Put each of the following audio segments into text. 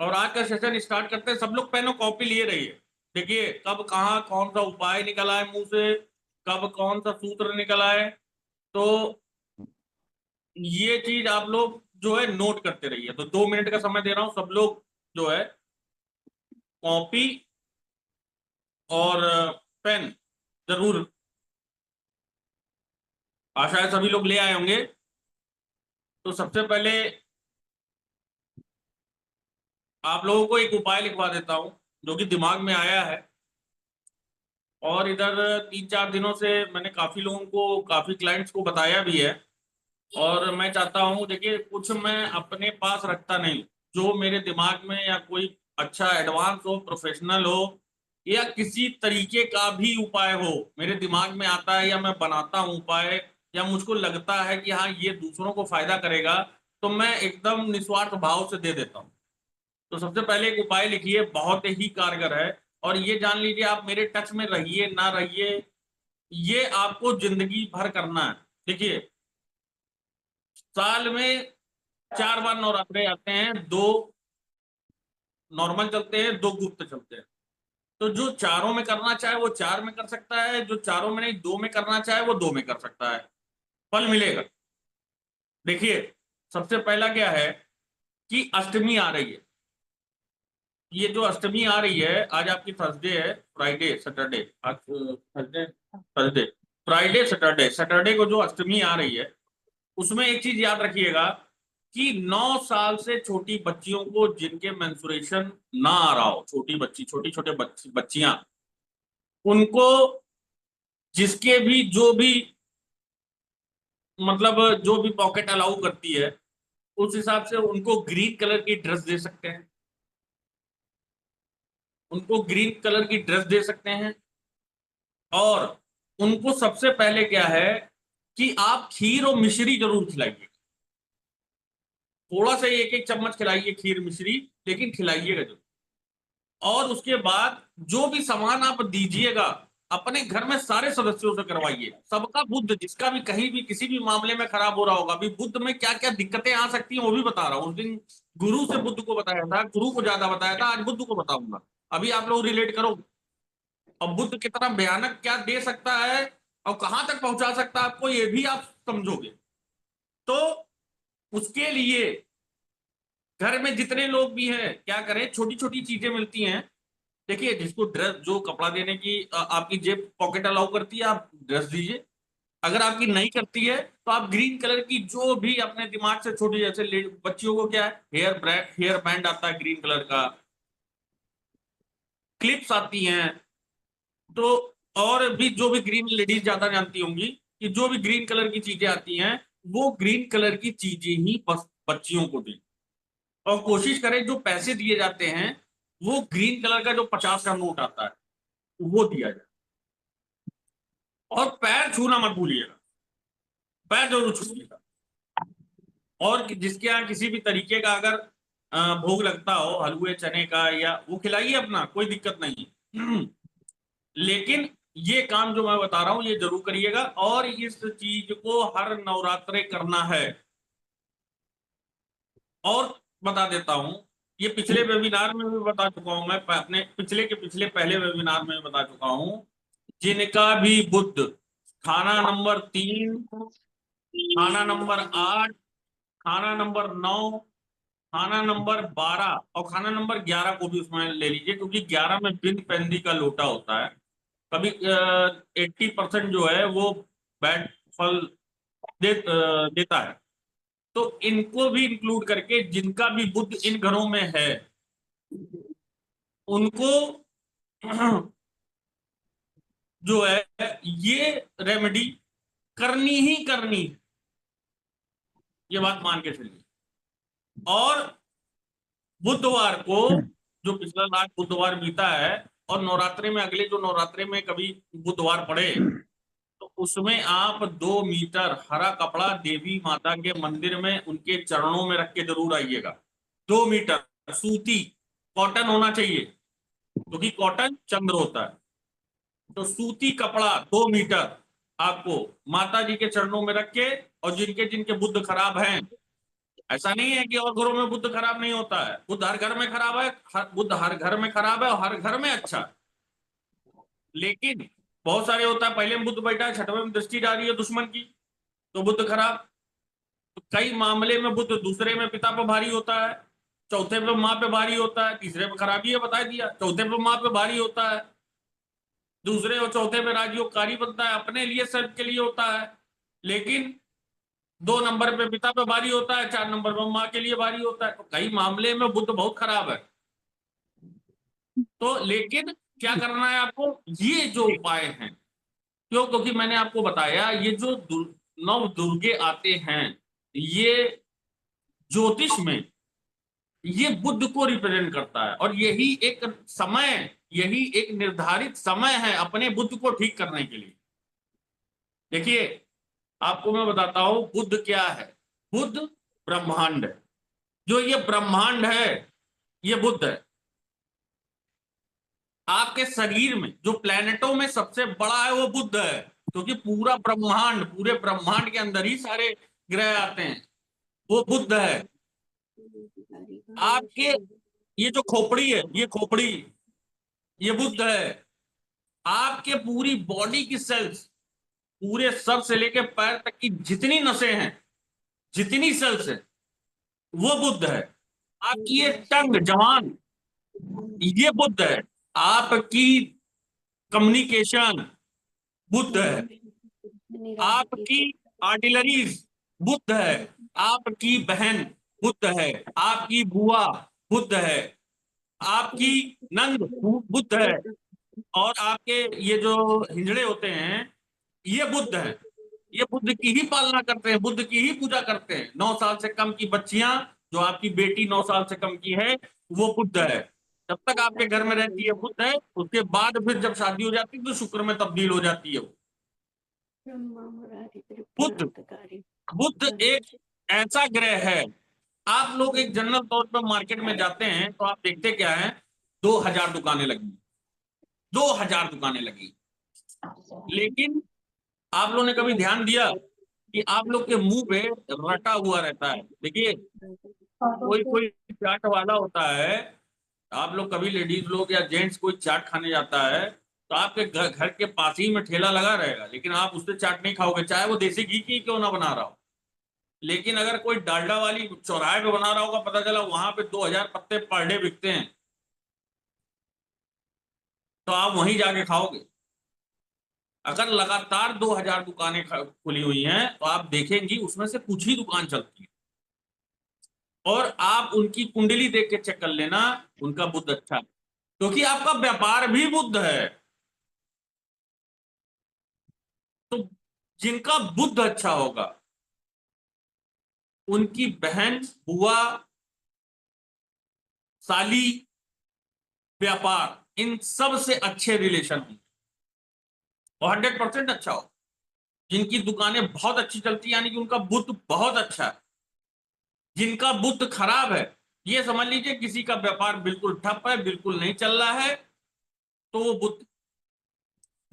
और आज का सेशन स्टार्ट करते हैं। सब लोग पेन और कॉपी लिए रहिए। देखिए कब कहाँ कौन सा उपाय निकला है मुंह से, कब कौन सा सूत्र निकला है। तो ये चीज आप लोग जो है नोट करते रहिए। तो 2 मिनट का समय दे रहा हूं, सब लोग जो है कॉपी और पेन जरूर, आशा है सभी लोग ले आए होंगे। तो सबसे पहले आप लोगों को एक उपाय लिखवा देता हूं जो कि दिमाग में आया है। और इधर 3-4 दिनों से मैंने काफी लोगों को, काफी क्लाइंट्स को बताया भी है। और मैं चाहता हूं, देखिए कुछ मैं अपने पास रखता नहीं, जो मेरे दिमाग में या कोई अच्छा एडवांस हो, प्रोफेशनल हो, या किसी तरीके का भी उपाय हो मेरे दिमाग में आता है या मैं बनाता हूं उपाय, या मुझको लगता है कि हाँ ये दूसरों को फायदा करेगा, तो मैं एकदम निस्वार्थ भाव से दे देता हूँ। तो सबसे पहले एक उपाय लिखिए, बहुत ही कारगर है। और ये जान लीजिए, आप मेरे टच में रहिए ना रहिए, ये आपको जिंदगी भर करना है। देखिए साल में 4 बार नवरात्रे आते हैं, 2 नॉर्मल चलते हैं, 2 गुप्त चलते हैं। तो जो चारों में करना चाहे वो 4 में कर सकता है, जो चारों में नहीं 2 में करना चाहे वो 2 में कर सकता है, फल मिलेगा। देखिए सबसे पहला क्या है कि अष्टमी आ रही है। ये जो अष्टमी आ रही है, आज आपकी थर्सडे है, फ्राइडे सैटरडे, आज Thursday, Thursday, Friday Saturday, Saturday को जो अष्टमी आ रही है, उसमें एक चीज याद रखिएगा कि 9 साल से छोटी बच्चियों को जिनके मेंस्ट्रुएशन ना आ रहा हो, छोटी बच्ची, छोटी छोटे बच्चियां, उनको जिसके भी जो भी मतलब जो भी पॉकेट अलाउ करती है, उस हिसाब से उनको ग्रीन कलर की ड्रेस दे सकते हैं, उनको ग्रीन कलर की ड्रेस दे सकते हैं। और उनको सबसे पहले क्या है कि आप खीर और मिश्री जरूर खिलाइए। थोड़ा सा 1-1 चम्मच खिलाइए खीर मिश्री, लेकिन खिलाइएगा जरूर। और उसके बाद जो भी सामान आप दीजिएगा, अपने घर में सारे सदस्यों से करवाइए। सबका बुद्ध जिसका भी कहीं भी किसी भी मामले में खराब हो रहा होगा, अभी बुद्ध में क्या क्या दिक्कतें आ सकती हैं वो भी बता रहा हूँ। उस दिन गुरु से बुद्ध को बताया था, गुरु को ज्यादा बताया था, आज बुद्ध को बताऊंगा। अभी आप लोग रिलेट करो, और बुद्ध कितना भयानक क्या दे सकता है और कहां तक पहुंचा सकता है आपको, ये भी आप समझोगे। तो उसके लिए घर में जितने लोग भी हैं क्या करें, छोटी छोटी चीजें मिलती हैं। देखिए जिसको ड्रेस, जो कपड़ा देने की आपकी जेब पॉकेट अलाउ करती है, आप ड्रेस दीजिए। अगर आपकी नहीं करती है तो आप ग्रीन कलर की जो भी अपने दिमाग से छोटी, जैसे बच्चियों को क्या है, हेयर बैंड आता है ग्रीन कलर का, क्लिप्स आती हैं। तो और भी जो भी ग्रीन, लेडीज ज्यादा जानती होंगी कि जो भी ग्रीन कलर की चीजें आती हैं, वो ग्रीन कलर की चीजें ही बस बच्चियों को दें। और कोशिश करें जो पैसे दिए जाते हैं वो ग्रीन कलर का जो 50 का नोट आता है वो दिया जाए। और पैर छूना मत भूलिएगा, पैर जरूर छूइएगा। और जिसके यहाँ किसी भी तरीके का अगर भोग लगता हो, हलवे चने का, या वो खिलाइए, अपना कोई दिक्कत नहीं। लेकिन ये काम जो मैं बता रहा हूं ये जरूर करिएगा। और इस चीज को हर नवरात्रे करना है। और बता देता हूं, ये पिछले वेबिनार में भी बता चुका हूं, मैं अपने पिछले के पिछले पहले वेबिनार में बता चुका हूं। जिनका भी बुद्ध खाना नंबर 3, खाना नंबर 8, खाना नंबर 9, खाना नंबर 12 और खाना नंबर 11 को भी उसमें ले लीजिए, क्योंकि 11 में बिन पेंदी का लोटा होता है। कभी 80% जो है वो बैड फल देता है। तो इनको भी इंक्लूड करके जिनका भी बुद्ध इन घरों में है, उनको जो है ये रेमेडी करनी ही करनी, ये बात मान के चलिए। और बुधवार को, जो पिछला लास्ट बुधवार बीता है, और नवरात्रि में, अगले जो नवरात्रि में कभी बुधवार पड़े, तो उसमें आप 2 मीटर हरा कपड़ा देवी माता के मंदिर में उनके चरणों में रख के जरूर आइएगा। 2 मीटर सूती, कॉटन होना चाहिए, क्योंकि कॉटन चंद्र होता है। तो सूती कपड़ा 2 मीटर आपको माता जी के चरणों में रख के, और जिनके जिनके बुद्ध खराब हैं ऐसा नहीं है कि और घरों में बुध खराब नहीं होता है, बुध हर घर में खराब है, बुध हर घर में खराब है और हर घर में अच्छा है। लेकिन बहुत सारे होता है, पहले में बुध बैठा है, छठवें में दृष्टि जा रही है दुश्मन की, तो बुध खराब। तो कई मामले में बुध दूसरे में पिता पे भारी होता है, चौथे पे माँ पे भारी होता है, तीसरे पे खराबी है बता दिया, चौथे पे माँ पे भारी होता है, दूसरे और चौथे पे राजयोगकारी बनता है, अपने लिए सब के लिए होता है। लेकिन 2 नंबर पे पिता पे भारी होता है, 4 नंबर पे माँ के लिए भारी होता है। तो कई मामले में बुध बहुत खराब है। तो लेकिन क्या करना है आपको, ये जो उपाय हैं, क्यों, क्योंकि मैंने आपको बताया ये जो नव दुर्गे आते हैं, ये ज्योतिष में ये बुद्ध को रिप्रेजेंट करता है, और यही एक समय, यही एक निर्धारित समय है अपने बुद्ध को ठीक करने के लिए। देखिए, आपको मैं बताता हूं बुद्ध क्या है। बुद्ध ब्रह्मांड है, जो ये ब्रह्मांड है ये बुद्ध है। आपके शरीर में जो प्लेनेटों में सबसे बड़ा है वो बुद्ध है, क्योंकि पूरा ब्रह्मांड, पूरे ब्रह्मांड के अंदर ही सारे ग्रह आते हैं, वो बुद्ध है। आपके ये जो खोपड़ी है, ये खोपड़ी, ये बुद्ध है। आपके पूरी बॉडी की सेल्स, पूरे सर से लेकर पैर तक की जितनी नसें हैं, जितनी सेल्स है, वो बुद्ध है। आपकी ये टंग जवान, ये बुद्ध है। आपकी कम्युनिकेशन बुद्ध है। आपकी आर्टिलरीज बुद्ध है। आपकी बहन बुद्ध है। आपकी बुआ बुद्ध है। आपकी नंद बुद्ध है। और आपके ये जो हिजड़े होते हैं, ये बुद्ध है। ये बुद्ध की ही पालना करते हैं, बुद्ध की ही पूजा करते हैं। 9 साल से कम की बच्चियां, जो आपकी बेटी 9 साल से कम की है, वो बुद्ध है। जब तक आपके घर में रहती है बुद्ध है, उसके बाद फिर जब शादी हो जाती है तो शुक्र में तब्दील हो जाती है वो। बुद्ध, बुद्ध एक ऐसा ग्रह है। आप लोग एक जनरल तौर पर मार्केट में जाते हैं तो आप देखते क्या है, 2000 दुकानें लगी, 2000 दुकानें लगी। लेकिन आप लोगों ने कभी ध्यान दिया कि आप लोग के मुंह पे रटा हुआ रहता है? देखिए, कोई कोई चाट वाला होता है, आप लोग कभी लेडीज लोग या जेंट्स कोई चाट खाने जाता है, तो आपके घर के पास ही में ठेला लगा रहेगा, लेकिन आप उससे चाट नहीं खाओगे, चाहे वो देसी घी की क्यों ना बना रहा हो। लेकिन अगर कोई डालडा वाली चौराहे पे बना रहा होगा, पता चला वहां पे 2000 पत्ते पर डे बिकते हैं, तो आप वहीं जाके खाओगे। अगर लगातार 2000 दुकानें खुली हुई हैं, तो आप देखेंगी उसमें से कुछ ही दुकान चलती है। और आप उनकी कुंडली देख के चेक कर लेना, उनका बुद्ध अच्छा है, क्योंकि आपका व्यापार भी बुद्ध है। तो जिनका बुद्ध अच्छा होगा, उनकी बहन, बुआ, साली, व्यापार, इन सब से अच्छे रिलेशन होंगे और 100% अच्छा हो। जिनकी दुकानें बहुत अच्छी चलती है, यानी कि उनका बुद्ध बहुत अच्छा है। जिनका बुद्ध खराब है, ये समझ लीजिए किसी का व्यापार बिल्कुल ठप है, बिल्कुल नहीं चल रहा है, तो वो बुद्ध,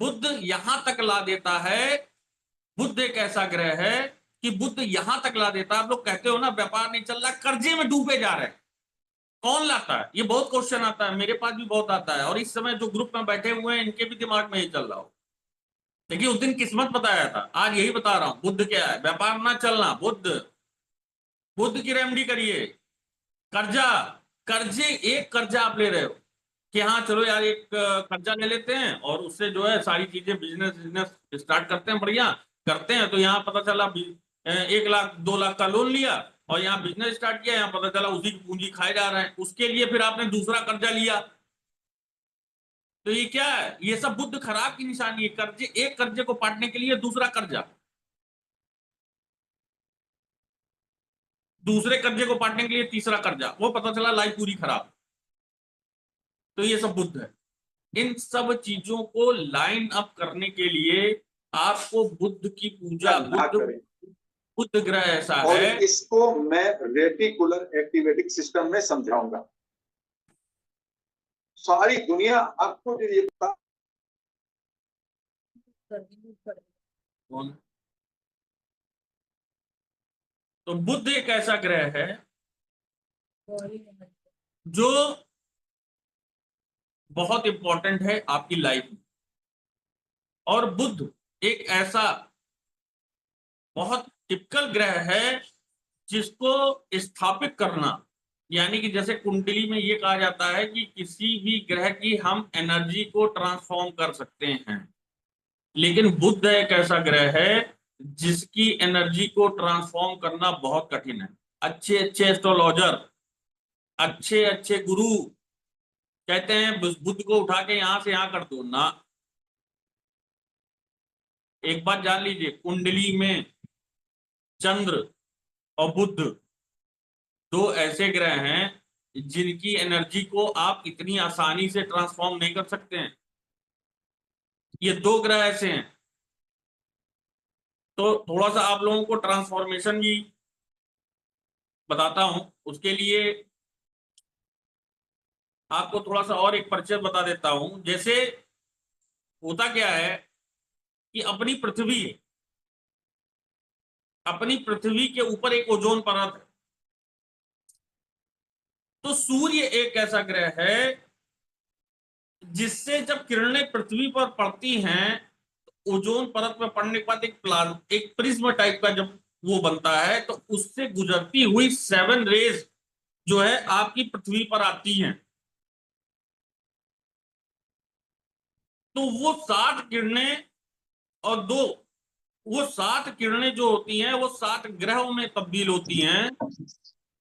बुद्ध यहां तक ला देता है। बुद्ध एक ऐसा ग्रह है कि बुद्ध यहां तक ला देता है। आप लोग कहते हो ना व्यापार नहीं चल रहा, कर्जे में डूबे जा रहे हैं, कौन लाता है? ये बहुत क्वेश्चन आता है, मेरे पास भी बहुत आता है, और इस समय जो ग्रुप में बैठे हुए हैं इनके भी दिमाग में यही चल रहा हो। देखिए, उस दिन किस्मत बताया था, आज यही बता रहा हूं, बुद्ध क्या है, व्यापार ना चलना, बुद्ध। बुद्ध की रेमडी करिए। कर्जा, कर्जे, एक कर्जा आप ले रहे हो कि हाँ चलो यार एक कर्जा ले लेते हैं और उससे जो है सारी चीजें, बिजनेस बिजनेस स्टार्ट करते हैं, बढ़िया करते हैं। तो यहाँ पता चला 1 लाख 2 लाख का लोन लिया और यहाँ बिजनेस स्टार्ट किया, यहाँ पता चला उसी की पूंजी खाए जा रहे हैं, उसके लिए फिर आपने दूसरा कर्जा लिया। तो ये क्या है? ये सब बुद्ध खराब की निशानी है। कर्जे, एक कर्जे को पाटने के लिए दूसरा कर्जा, दूसरे कर्जे को पाटने के लिए तीसरा कर्जा, वो पता चला लाइफ पूरी खराब। तो ये सब बुद्ध है। इन सब चीजों को लाइन अप करने के लिए आपको बुद्ध की पूजा, ना बुद्ध, करें। बुद्ध ग्रह ऐसा और है। इसको मैं रेटिकुलर एक्टिवेटिक सिस्टम में समझाऊंगा। सारी दुनिया आपको ये कौन? तो बुध एक ऐसा ग्रह है जो बहुत इंपॉर्टेंट है आपकी लाइफ में, और बुध एक ऐसा बहुत टिपिकल ग्रह है जिसको स्थापित करना, यानी कि जैसे कुंडली में ये कहा जाता है कि किसी भी ग्रह की हम एनर्जी को ट्रांसफॉर्म कर सकते हैं, लेकिन बुध एक ऐसा ग्रह है जिसकी एनर्जी को ट्रांसफॉर्म करना बहुत कठिन है। अच्छे अच्छे एस्ट्रोलॉजर, अच्छे अच्छे गुरु कहते हैं बुध को उठा के यहां से यहां कर दो ना। एक बात जान लीजिए, कुंडली में चंद्र और बुध दो ऐसे ग्रह हैं जिनकी एनर्जी को आप इतनी आसानी से ट्रांसफॉर्म नहीं कर सकते हैं। ये दो ग्रह ऐसे हैं। तो थोड़ा सा आप लोगों को ट्रांसफॉर्मेशन भी बताता हूं, उसके लिए आपको थोड़ा सा और एक परिचय बता देता हूं। जैसे होता क्या है कि अपनी पृथ्वी के ऊपर एक ओजोन परत है। तो सूर्य एक ऐसा ग्रह है जिससे जब किरणें पृथ्वी पर पड़ती हैं, ओजोन परत में पड़ने के बाद एक प्रिज्म टाइप का जब वो बनता है, तो उससे गुजरती हुई 7 रेज जो है आपकी पृथ्वी पर आती हैं। तो वो 60 किरणें और दो वो 60 किरणें जो होती हैं वो 7 ग्रहों में तब्दील होती हैं।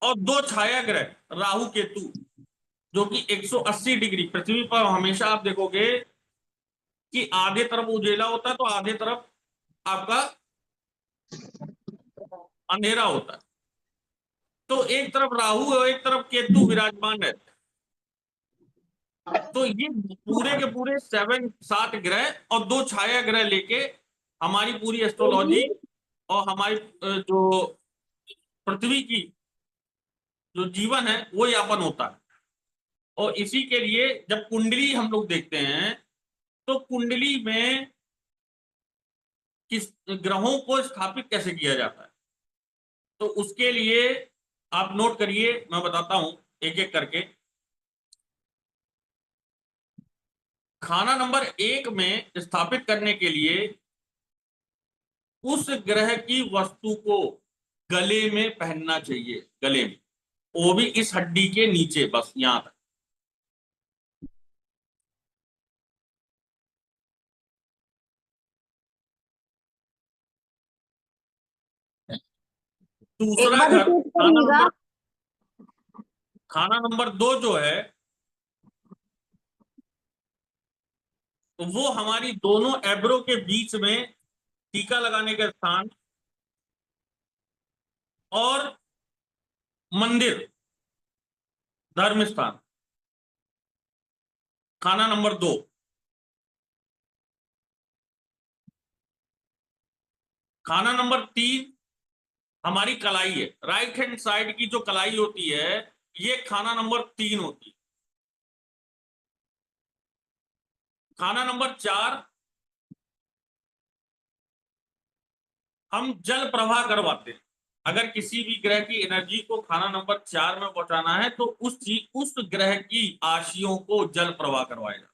और दो छाया ग्रह राहु केतु, जो कि 180 डिग्री पृथ्वी पर हमेशा आप देखोगे कि आधे तरफ उजेला होता है तो आधे तरफ आपका अंधेरा होता है। तो एक तरफ राहु और एक तरफ केतु विराजमान है। तो ये पूरे के पूरे 7 ग्रह और दो छाया ग्रह लेके हमारी पूरी एस्ट्रोलॉजी और हमारी जो पृथ्वी की जो जीवन है वो यापन होता है। और इसी के लिए जब कुंडली हम लोग देखते हैं, तो कुंडली में किस ग्रहों को स्थापित कैसे किया जाता है, तो उसके लिए आप नोट करिए, मैं बताता हूं एक एक करके। खाना नंबर 1 में स्थापित करने के लिए उस ग्रह की वस्तु को गले में पहनना चाहिए, गले में, वो भी इस हड्डी के नीचे, बस यहां तक। एक दूसरा बार घर रिपीट करिएगा। खाना नंबर 2 जो है, तो वो हमारी दोनों एब्रो के बीच में टीका लगाने का स्थान और मंदिर, धर्म स्थान, खाना नंबर 2। खाना नंबर 3 हमारी कलाई है, राइट हैंड साइड की जो कलाई होती है, ये खाना नंबर 3 होती है। खाना नंबर 4 हम जल प्रवाह करवाते हैं। अगर किसी भी ग्रह की एनर्जी को खाना नंबर 4 में पहुंचाना है तो उस ग्रह की आशियों को जल प्रवाह करवाएगा।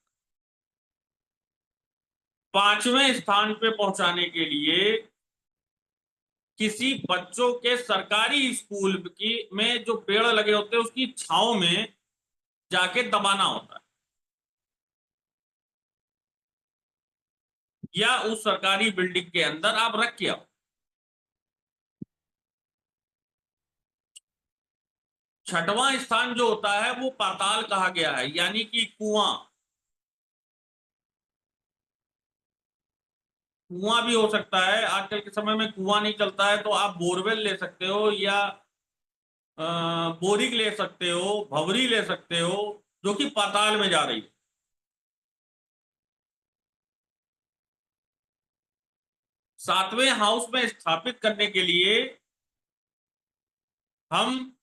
5वें स्थान पे पहुंचाने के लिए किसी बच्चों के सरकारी स्कूल की में जो पेड़ लगे होते हैं उसकी छांव में जाके दबाना होता है, या उस सरकारी बिल्डिंग के अंदर आप रख के आओ। 6वां स्थान जो होता है वो पाताल कहा गया है, यानी कि कुआं। कुआं भी हो सकता है, आजकल के समय में कुआं नहीं चलता है तो आप बोरवेल ले सकते हो, या बोरिंग ले सकते हो, भवरी ले सकते हो, जो कि पाताल में जा रही है। 7वें हाउस में स्थापित करने के लिए हम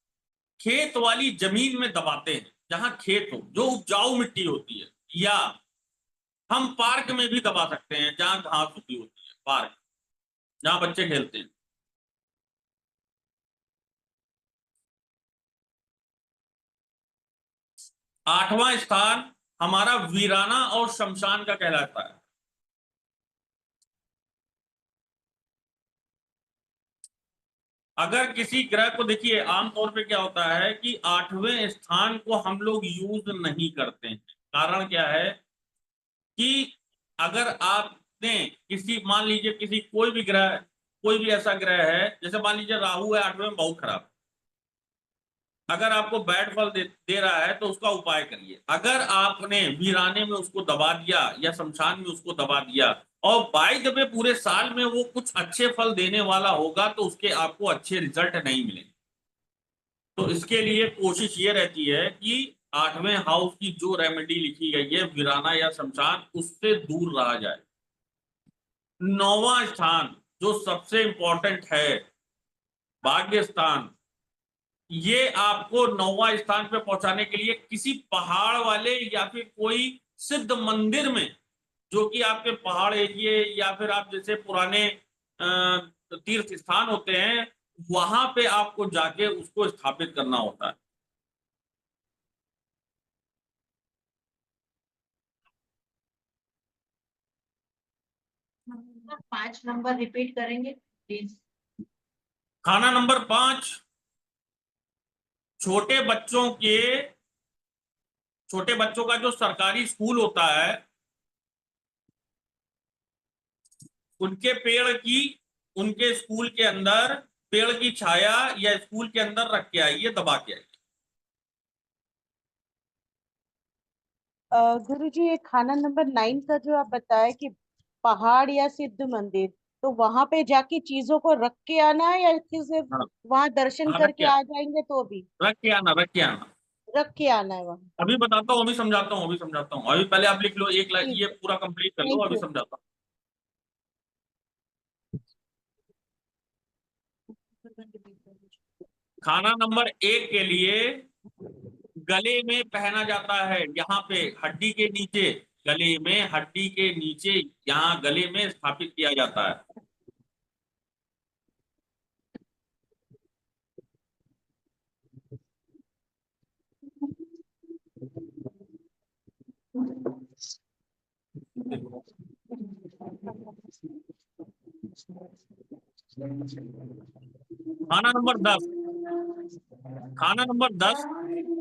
खेत वाली जमीन में दबाते हैं, जहां खेत हो, जो उपजाऊ मिट्टी होती है, या हम पार्क में भी दबा सकते हैं जहां घास उगी होती है, पार्क जहां बच्चे खेलते हैं। 8वां स्थान हमारा वीराना और शमशान का कहलाता है। अगर किसी ग्रह को, देखिए आमतौर पे क्या होता है कि 8वें स्थान को हम लोग यूज नहीं करते हैं। कारण क्या है कि अगर आपने किसी, मान लीजिए किसी कोई भी ग्रह, कोई भी ऐसा ग्रह है, जैसे मान लीजिए राहु है 8वें में, बहुत खराब, अगर आपको बैड फल दे रहा है तो उसका उपाय करिए। अगर आपने वीराने में उसको दबा दिया या शमशान में उसको दबा दिया और बाय द वे पूरे साल में वो कुछ अच्छे फल देने वाला होगा, तो उसके आपको अच्छे रिजल्ट नहीं मिलेंगे। तो इसके लिए कोशिश ये रहती है कि 8वें हाउस की जो रेमेडी लिखी गई है वीराना या शमशान, उससे दूर रहा जाए। 9वां स्थान जो सबसे इंपॉर्टेंट है, भाग्य स्थान, ये आपको 9वां स्थान पे पहुंचाने के लिए किसी पहाड़ वाले या फिर कोई सिद्ध मंदिर में, जो कि आपके पहाड़ एरिए या फिर आप जैसे पुराने तीर्थ स्थान होते हैं, वहां पे आपको जाके उसको स्थापित करना होता है। 5 नंबर रिपीट करेंगे प्लीज। खाना नंबर 5, छोटे बच्चों के, छोटे बच्चों का जो सरकारी स्कूल होता है, उनके पेड़ की, उनके स्कूल के अंदर पेड़ की छाया या स्कूल के अंदर रख के आइए, दबा के आइए। गुरुजी, ये खाना नंबर 9 का जो आप बताया कि पहाड़ या सिद्ध मंदिर, तो वहां पे जाके चीजों को रख के आना है या कि सिर्फ हाँ, वहां दर्शन हाँ, करके आ जाएंगे तो भी? रख के आना, रख के आना। रख के आना है वहां। अभी बताता हूँ, अभी समझाता हूँ, अभी समझाता हूँ। अभी पहले आप लिख लो, एक लाइन ठीक ये है, पूरा कंप्लीट कर लो, थैंक अभी यू। समझाता हूँ। खाना नंबर 1 के लिए गले में पहना जाता है, यहाँ पे हड्डी के नीचे, गले में हड्डी के नीचे, यहाँ गले में स्थापित किया जाता है। खाना नंबर 10, खाना नंबर 10,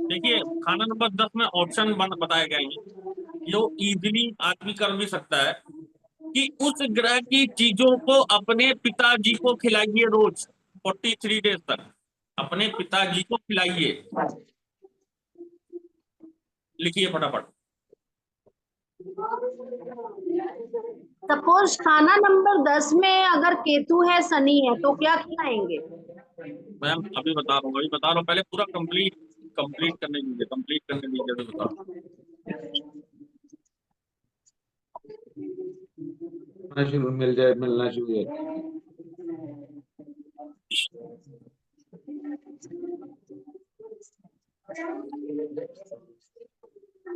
देखिए खाना नंबर 10 में ऑप्शन बताए गए हैं, जो इजीली आदमी कर भी सकता है, कि उस ग्रह की चीजों को अपने पिताजी को खिलाइए रोज 43 डेज तक, अपने पिताजी को खिलाइए। लिखिए फटाफट। सपोज खाना नंबर 10 में अगर केतु है, शनि है, तो क्या खिलाएंगे? मैम अभी बता रहा हूँ, अभी बता रहा हूँ, पहले पूरा कंप्लीट कंप्लीट करने दीजिए, कंप्लीट करने दीजिए, अभी बता रहा हूँ। मिलना शुरू है।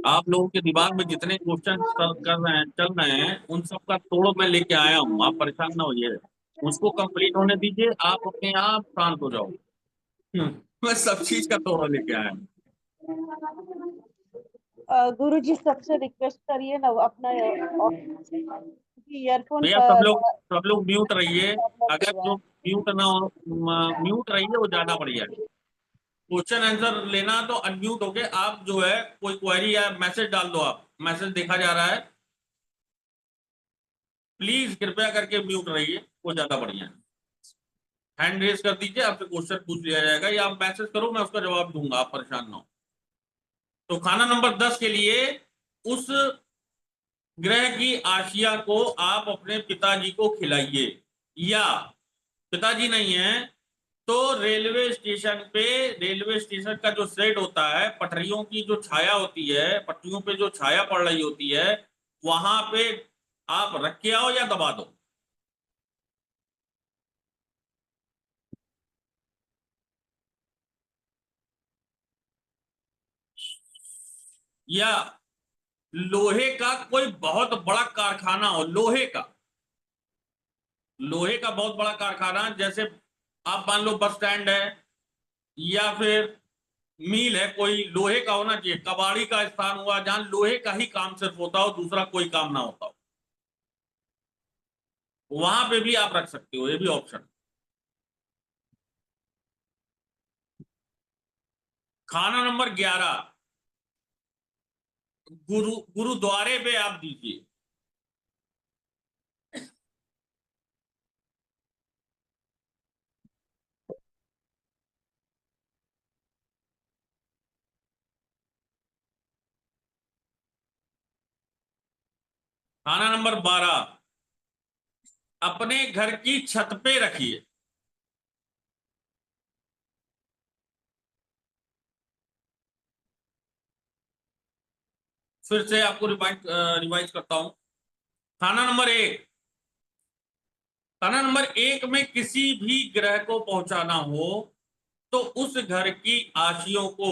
आप लोगों के दिमाग में जितने क्वेश्चन कर रहे हैं, चल रहे हैं, उन सब का तोड़ मैं लेके आया हूँ, आप परेशान ना होइए। उसको कंप्लीट होने दीजिए, आप अपने आप शांत हो जाओ। मैं सब चीज का तोड़ लेके आया हूँ। गुरुजी, सबसे रिक्वेस्ट करिए ना अपना ईयरफोन भैया सब लोग म्यूट रहिए। प्रॉब्लम अगर हो रहा जो है। म्यूट ना हो, म्यूट रहिए, वो ज्यादा बढ़िया है। क्वेश्चन आंसर लेना तो अनम्यूट होके आप जो है, कोई क्वेरी या मैसेज डाल दो, आप मैसेज देखा जा रहा है, प्लीज कृपया करके म्यूट रहिए, वो ज्यादा बढ़िया है। हैंड रेज कर दीजिए, आपसे क्वेश्चन पूछ लिया जाएगा, या आप मैसेज करो, मैं उसका जवाब दूंगा, आप परेशान ना हो। तो खाना नंबर 10 के लिए, उस ग्रह की आशिया को आप अपने पिताजी को खिलाइए, या पिताजी नहीं है तो रेलवे स्टेशन पे, रेलवे स्टेशन का जो सेट होता है, पटरियों की जो छाया होती है, पटरियों पे जो छाया पड़ रही होती है, वहां पे आप रख के आओ या दबा दो। या लोहे का कोई बहुत बड़ा कारखाना हो, लोहे का, लोहे का बहुत बड़ा कारखाना, जैसे आप मान लो बस स्टैंड है, या फिर मील है, कोई लोहे का होना चाहिए, कबाड़ी का स्थान हुआ जहां लोहे का ही काम सिर्फ होता हो, दूसरा कोई काम ना होता हो, वहां पे भी आप रख सकते हो, ये भी ऑप्शन। खाना नंबर 11, गुरुद्वारे पे आप दीजिए। खाना नंबर 12, अपने घर की छत पे रखिए। फिर से आपको रिवाइज करता हूं। खाना नंबर 1, खाना नंबर 1 में किसी भी ग्रह को पहुंचाना हो तो उस घर की आशियों को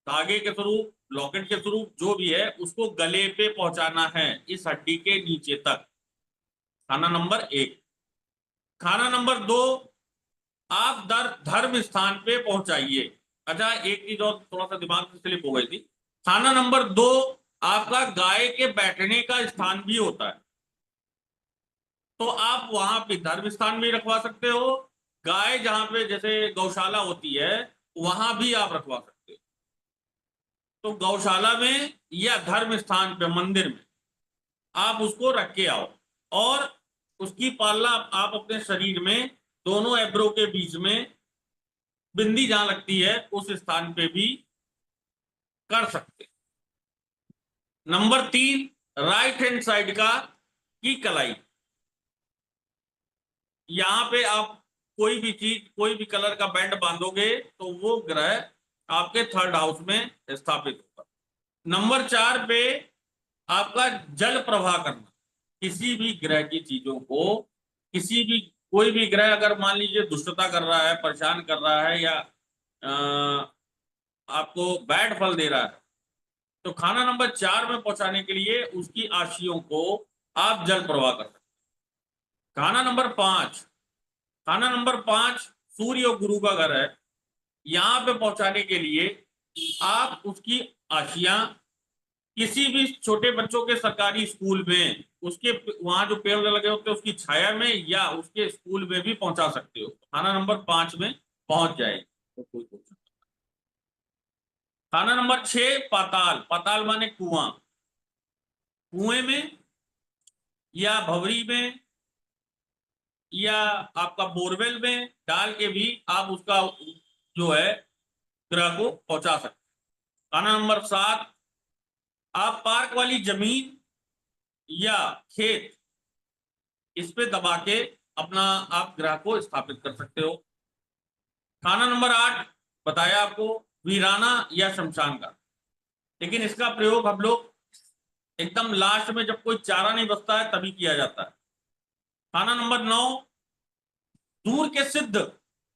धागे के स्वरूप, लॉकेट के स्वरूप, जो भी है उसको गले पे पहुंचाना है, इस हड्डी के नीचे तक। खाना नंबर 1। खाना नंबर 2, आप धर्म स्थान पे पहुंचाइए। अच्छा, एक चीज और थोड़ा सा दिमाग से स्लिप हो गई थी। खाना नंबर 2, आपका गाय के बैठने का स्थान भी होता है, तो आप वहां पे धर्म स्थान भी रखवा सकते हो, गाय जहां पे जैसे गौशाला होती है वहां भी आप रखवा सकते हो। तो गौशाला में या धर्म स्थान पे, मंदिर में आप उसको रख के आओ, और उसकी पालना आप अपने शरीर में दोनों एब्रो के बीच में बिंदी जहां लगती है उस स्थान पे भी कर सकते। नंबर 3, राइट हैंड साइड का की कलाई, यहां पे आप कोई भी चीज, कोई भी कलर का बैंड बांधोगे तो वो ग्रह आपके 3rd हाउस में स्थापित होगा। नंबर 4 पे आपका जल प्रवाह करना, किसी भी ग्रह की चीजों को, किसी भी, कोई भी ग्रह अगर मान लीजिए दुष्टता कर रहा है, परेशान कर रहा है, या आपको बैड फल दे रहा है, तो खाना नंबर 4 में पहुंचाने के लिए उसकी आशियों को आप जल प्रवाह कर सकते हैं। खाना नंबर 5, खाना नंबर 5 सूर्य और गुरु का घर है, यहां पे पहुंचाने के लिए आप उसकी आशियां किसी भी छोटे बच्चों के सरकारी स्कूल में, उसके वहां जो पेड़ लगे होते हैं उसकी छाया में, या उसके स्कूल में भी पहुंचा सकते हो। खाना नंबर 5 में पहुंच जाएगी तो कोई पूछ सकता है। खाना नंबर 6, पाताल, पाताल माने कुआं, कुएं में या भवरी में या आपका बोरवेल में डाल के भी आप उसका जो है ग्रह को पहुंचा सकते हैं। खाना नंबर 7, आप पार्क वाली जमीन या खेत, इस पे दबा के अपना आप ग्रह को स्थापित कर सकते हो। खाना नंबर 8 बताया आपको, वीराना या शमशान का, लेकिन इसका प्रयोग हम लोग एकदम लास्ट में जब कोई चारा नहीं बचता है तभी किया जाता है। खाना नंबर 9, दूर के सिद्ध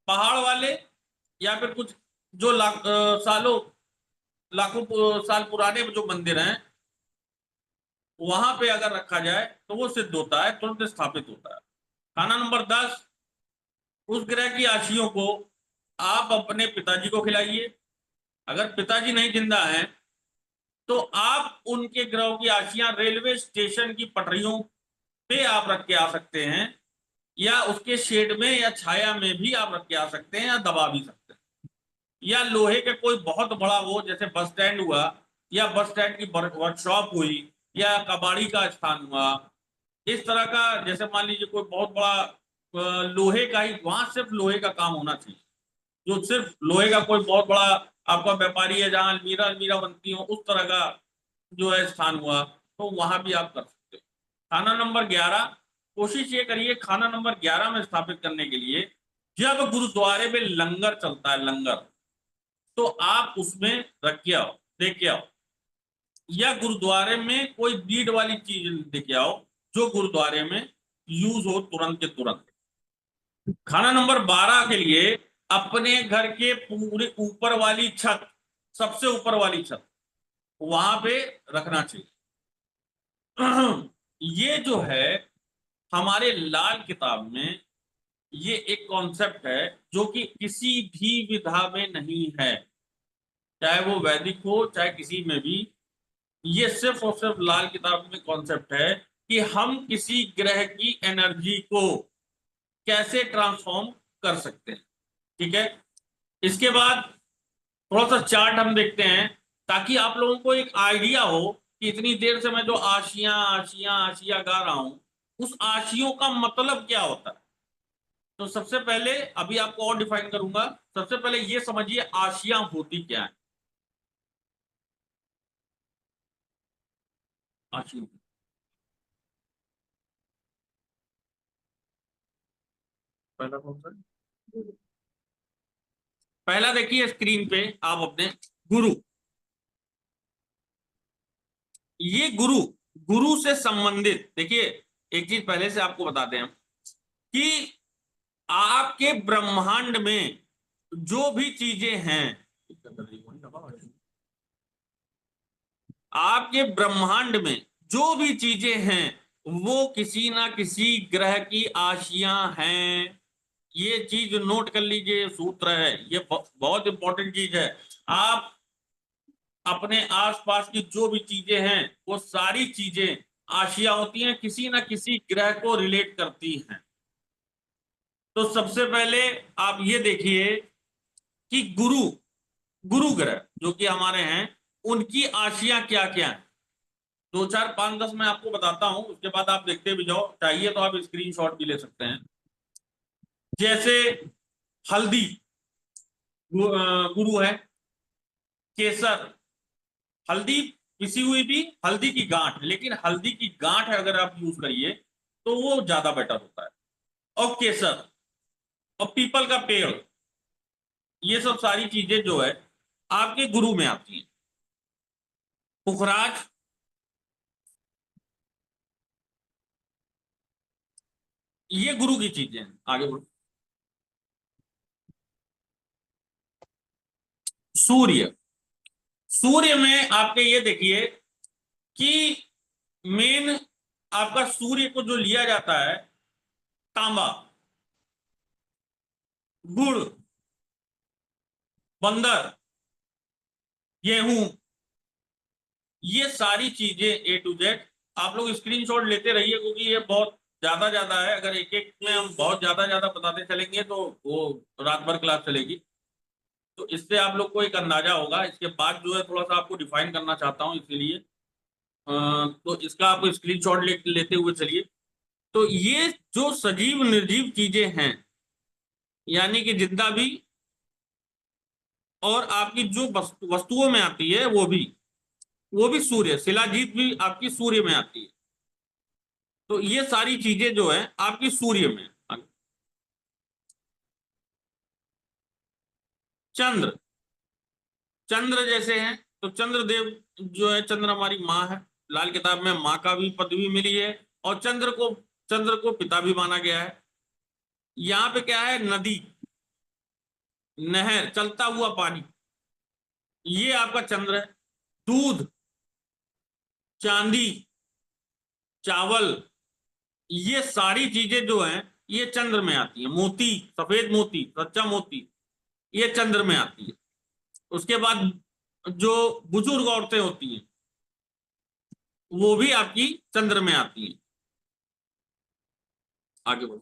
पहाड़ वाले या फिर कुछ जो सालों लाखों साल पुराने जो मंदिर हैं वहां पे अगर रखा जाए तो वो सिद्ध होता है, तुरंत स्थापित होता है। खाना नंबर 10, उस ग्रह की आशियों को आप अपने पिताजी को खिलाइए। अगर पिताजी नहीं जिंदा हैं तो आप उनके ग्रहों की आशियां रेलवे स्टेशन की पटरियों पे आप रख के आ सकते हैं, या उसके शेड में या छाया में भी आप रख के आ सकते हैं, या दबा भी सकते हैं। या लोहे के कोई बहुत बड़ा वो, जैसे बस स्टैंड हुआ, या बस स्टैंड की वर्कशॉप हुई, या कबाड़ी का स्थान हुआ, इस तरह का, जैसे मान लीजिए कोई बहुत बड़ा लोहे का ही, वहां सिर्फ लोहे का काम होना चाहिए, जो सिर्फ लोहे का कोई बहुत बड़ा आपका व्यापारी है, जहां अलमीरा अलमीरा बनती हो, उस तरह का जो है स्थान हुआ, तो वहां भी आप कर सकते हो। खाना नंबर 11, कोशिश ये करिए खाना नंबर 11 में स्थापित करने के लिए, जब गुरुद्वारे में लंगर चलता है, लंगर, तो आप उसमें रख के आओ, देख के आओ, या गुरुद्वारे में कोई नीड वाली चीज लेके आओ जो गुरुद्वारे में यूज हो तुरंत के तुरंत। खाना नंबर 12 के लिए, अपने घर के पूरे ऊपर वाली छत, सबसे ऊपर वाली छत, वहां पे रखना चाहिए। ये जो है हमारे लाल किताब में ये एक कॉन्सेप्ट है जो कि किसी भी विधा में नहीं है। चाहे वो वैदिक हो चाहे किसी में भी, ये सिर्फ और सिर्फ लाल किताब में कॉन्सेप्ट है कि हम किसी ग्रह की एनर्जी को कैसे ट्रांसफॉर्म कर सकते हैं। ठीक है, इसके बाद थोड़ा सा चार्ट हम देखते हैं ताकि आप लोगों को एक आइडिया हो कि इतनी देर से मैं जो आशियां आशियां आशियां गा रहा हूं, उस आशियों का मतलब क्या होता है। तो सबसे पहले अभी आपको और डिफाइन करूंगा। सबसे पहले ये समझिए आशियां होती क्या है। आशियां पहला कौन सा है? पहला देखिए स्क्रीन पे आप अपने गुरु। ये गुरु, गुरु से संबंधित देखिए, एक चीज पहले से आपको बताते हैं कि आपके ब्रह्मांड में जो भी चीजें हैं, आपके ब्रह्मांड में जो भी चीजें हैं वो किसी ना किसी ग्रह की आशियां हैं। ये चीज नोट कर लीजिए, सूत्र है, ये बहुत इंपॉर्टेंट चीज है। आप अपने आसपास की जो भी चीजें हैं वो सारी चीजें आशिया होती हैं, किसी ना किसी ग्रह को रिलेट करती हैं। तो सबसे पहले आप ये देखिए कि गुरु, गुरु ग्रह जो कि हमारे हैं, उनकी आशियां क्या क्या हैं। 2 4 5 10 मैं आपको बताता हूं, उसके बाद आप देखते भी जाओ, चाहिए तो आप स्क्रीनशॉट भी ले सकते हैं। जैसे हल्दी गुरु है, केसर, हल्दी पिसी हुई भी, हल्दी की गांठ, लेकिन हल्दी की गांठ अगर आप यूज करिए तो वो ज्यादा बेटर होता है। और केसर और पीपल का पेड़, ये सब सारी चीजें जो है आपके गुरु में आती हैं। पुखराज, ये गुरु की चीजें हैं। आगे बढ़ो। सूर्य, सूर्य में आपके ये देखिए कि मेन आपका सूर्य को जो लिया जाता है, तांबा, गुड़, बंदर, गेहूं, ये सारी चीजें ए टू जेड आप लोग स्क्रीनशॉट लेते रहिए, क्योंकि ये बहुत ज्यादा है। अगर एक एक में हम बहुत ज्यादा बताते चलेंगे तो वो रात भर क्लास चलेगी। तो इससे आप लोग को एक अंदाजा होगा। इसके बाद जो है थोड़ा सा आपको डिफाइन करना चाहता हूँ, इसीलिए तो इसका आप स्क्रीनशॉट लेते हुए चलिए। तो ये जो सजीव निर्जीव चीजें हैं, यानी कि जिंदा भी और आपकी जो वस्तुओं में आती है वो भी सूर्य, शिलाजीत भी आपकी सूर्य में आती है। तो ये सारी चीजें जो है आपकी सूर्य में। चंद्र, चंद्र जैसे हैं तो चंद्रदेव जो है, चंद्र हमारी माँ है। लाल किताब में माँ का भी पदवी मिली है, और चंद्र को पिता भी माना गया है। यहाँ पे क्या है, नदी, नहर, चलता हुआ पानी, ये आपका चंद्र है। दूध, चांदी, चावल, ये सारी चीजें जो हैं ये चंद्र में आती है। मोती, सफेद मोती, सच्चा मोती, ये चंद्र में आती है। उसके बाद जो बुजुर्ग औरतें होती हैं वो भी आपकी चंद्र में आती हैं। आगे बढ़ो।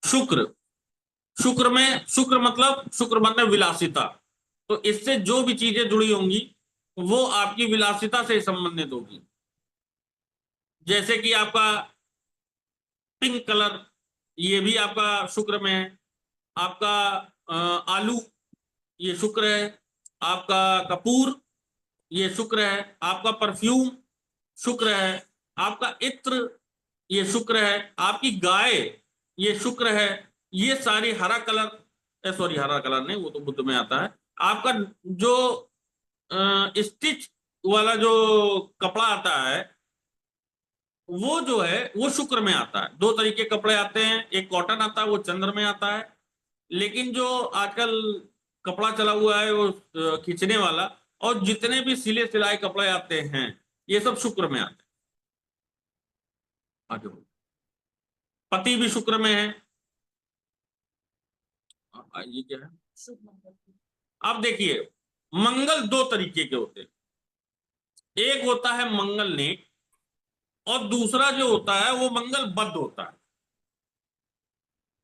शुक्र, शुक्र मतलब विलासिता। तो इससे जो भी चीजें जुड़ी होंगी वो आपकी विलासिता से संबंधित होगी। जैसे कि आपका पिंक कलर, ये भी आपका शुक्र में है। आपका आलू, ये शुक्र है। आपका कपूर, ये शुक्र है। आपका परफ्यूम शुक्र है। आपका इत्र, ये शुक्र है। आपकी गाय, ये शुक्र है। ये सारी हरा कलर, सॉरी हरा कलर नहीं, वो तो बुद्ध में आता है। आपका जो स्टिच वाला जो कपड़ा आता है वो जो है वो शुक्र में आता है। 2 तरीके कपड़े आते हैं, एक कॉटन आता है वो चंद्र में आता है, लेकिन जो आजकल कपड़ा चला हुआ है वो खींचने वाला, और जितने भी सिले सिलाए कपड़े आते हैं ये सब शुक्र में आते हैं। आगे बढ़ो। पति भी शुक्र में है। ये क्या है, अब देखिए, मंगल दो तरीके के होते हैं। एक होता है मंगल नेक और दूसरा जो होता है वो मंगल बद्ध होता है।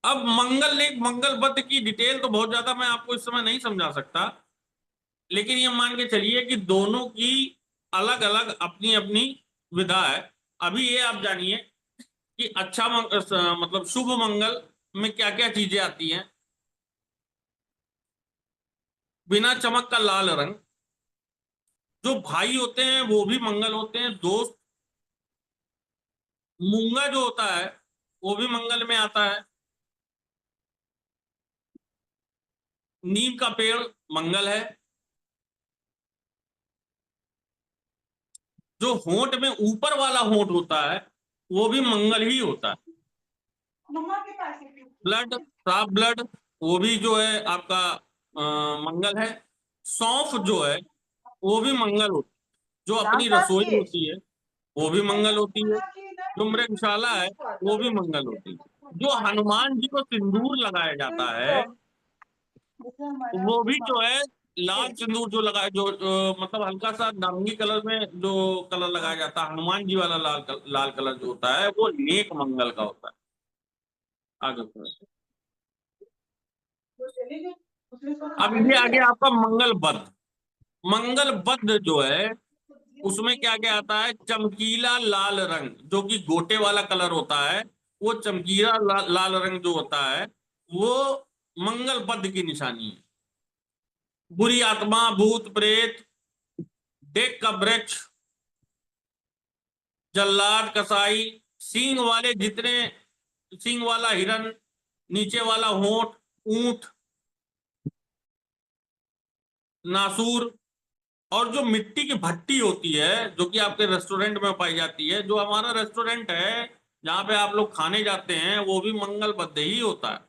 अब मंगल नेक मंगल बद्ध की डिटेल तो बहुत ज्यादा मैं आपको इस समय नहीं समझा सकता, लेकिन ये मान के चलिए कि दोनों की अलग अलग अपनी अपनी विधा है। अभी ये आप जानिए कि अच्छा मतलब शुभ मंगल में क्या क्या चीजें आती हैं। बिना चमक का लाल रंग, जो भाई होते हैं वो भी मंगल होते हैं, दोस्त। मूंगा जो होता है वो भी मंगल में आता है। नीम का पेड़ मंगल है। जो होंठ में ऊपर वाला होंठ होता है वो भी मंगल ही होता है। ब्लड, साफ ब्लड, वो भी जो है आपका मंगल है। सौंफ जो है वो भी मंगल होती है। जो अपनी रसोई होती है वो भी मंगल होती है। जो मृगशाला है वो भी मंगल होती है। जो हनुमान जी को सिंदूर लगाया जाता है वो भी जो है लाल सिंदूर जो लगाया, जो मतलब हल्का सा नारंगी कलर में जो कलर लगाया जाता है, हनुमान जी वाला लाल कलर जो होता है वो नेक मंगल का होता है। आगे बढ़ो। अब ये आगे आपका मंगल बद्ध। मंगल बद्ध जो है उसमें क्या क्या आता है, चमकीला लाल रंग, जो कि गोटे वाला कलर होता है। वो चमकीला लाल रंग जो होता है वो मंगल बद्ध की निशानी है। बुरी आत्मा, भूत प्रेत, डेक का वृक्ष, जल्लाद, कसाई, सींग वाले जितने, सींग वाला हिरन, नीचे वाला होंठ, ऊंट, नासूर, और जो मिट्टी की भट्टी होती है जो कि आपके रेस्टोरेंट में पाई जाती है। जो हमारा रेस्टोरेंट है जहां पे आप लोग खाने जाते हैं वो भी मंगल बद्ध ही होता है।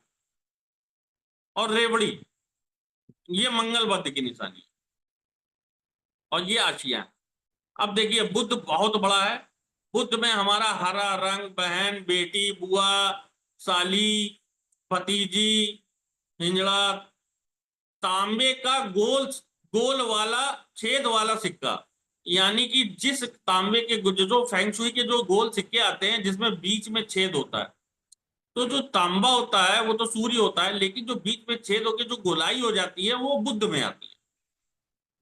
और रेवड़ी, ये मंगल बद्ध की निशानी है। और ये आशियां। अब देखिए बुद्ध बहुत बड़ा है। बुद्ध में हमारा हरा रंग, बहन, बेटी, बुआ, साली, भतीजी, हिंजड़ा, तांबे का गोल गोल वाला छेद वाला सिक्का। यानी कि जिस तांबे के जो फेंग शुई के जो गोल सिक्के आते हैं जिसमें बीच में छेद होता है, तो जो तांबा होता है वो तो सूर्य होता है, लेकिन जो बीच में छेद होकर जो गोलाई हो जाती है वो बुद्ध में आती है।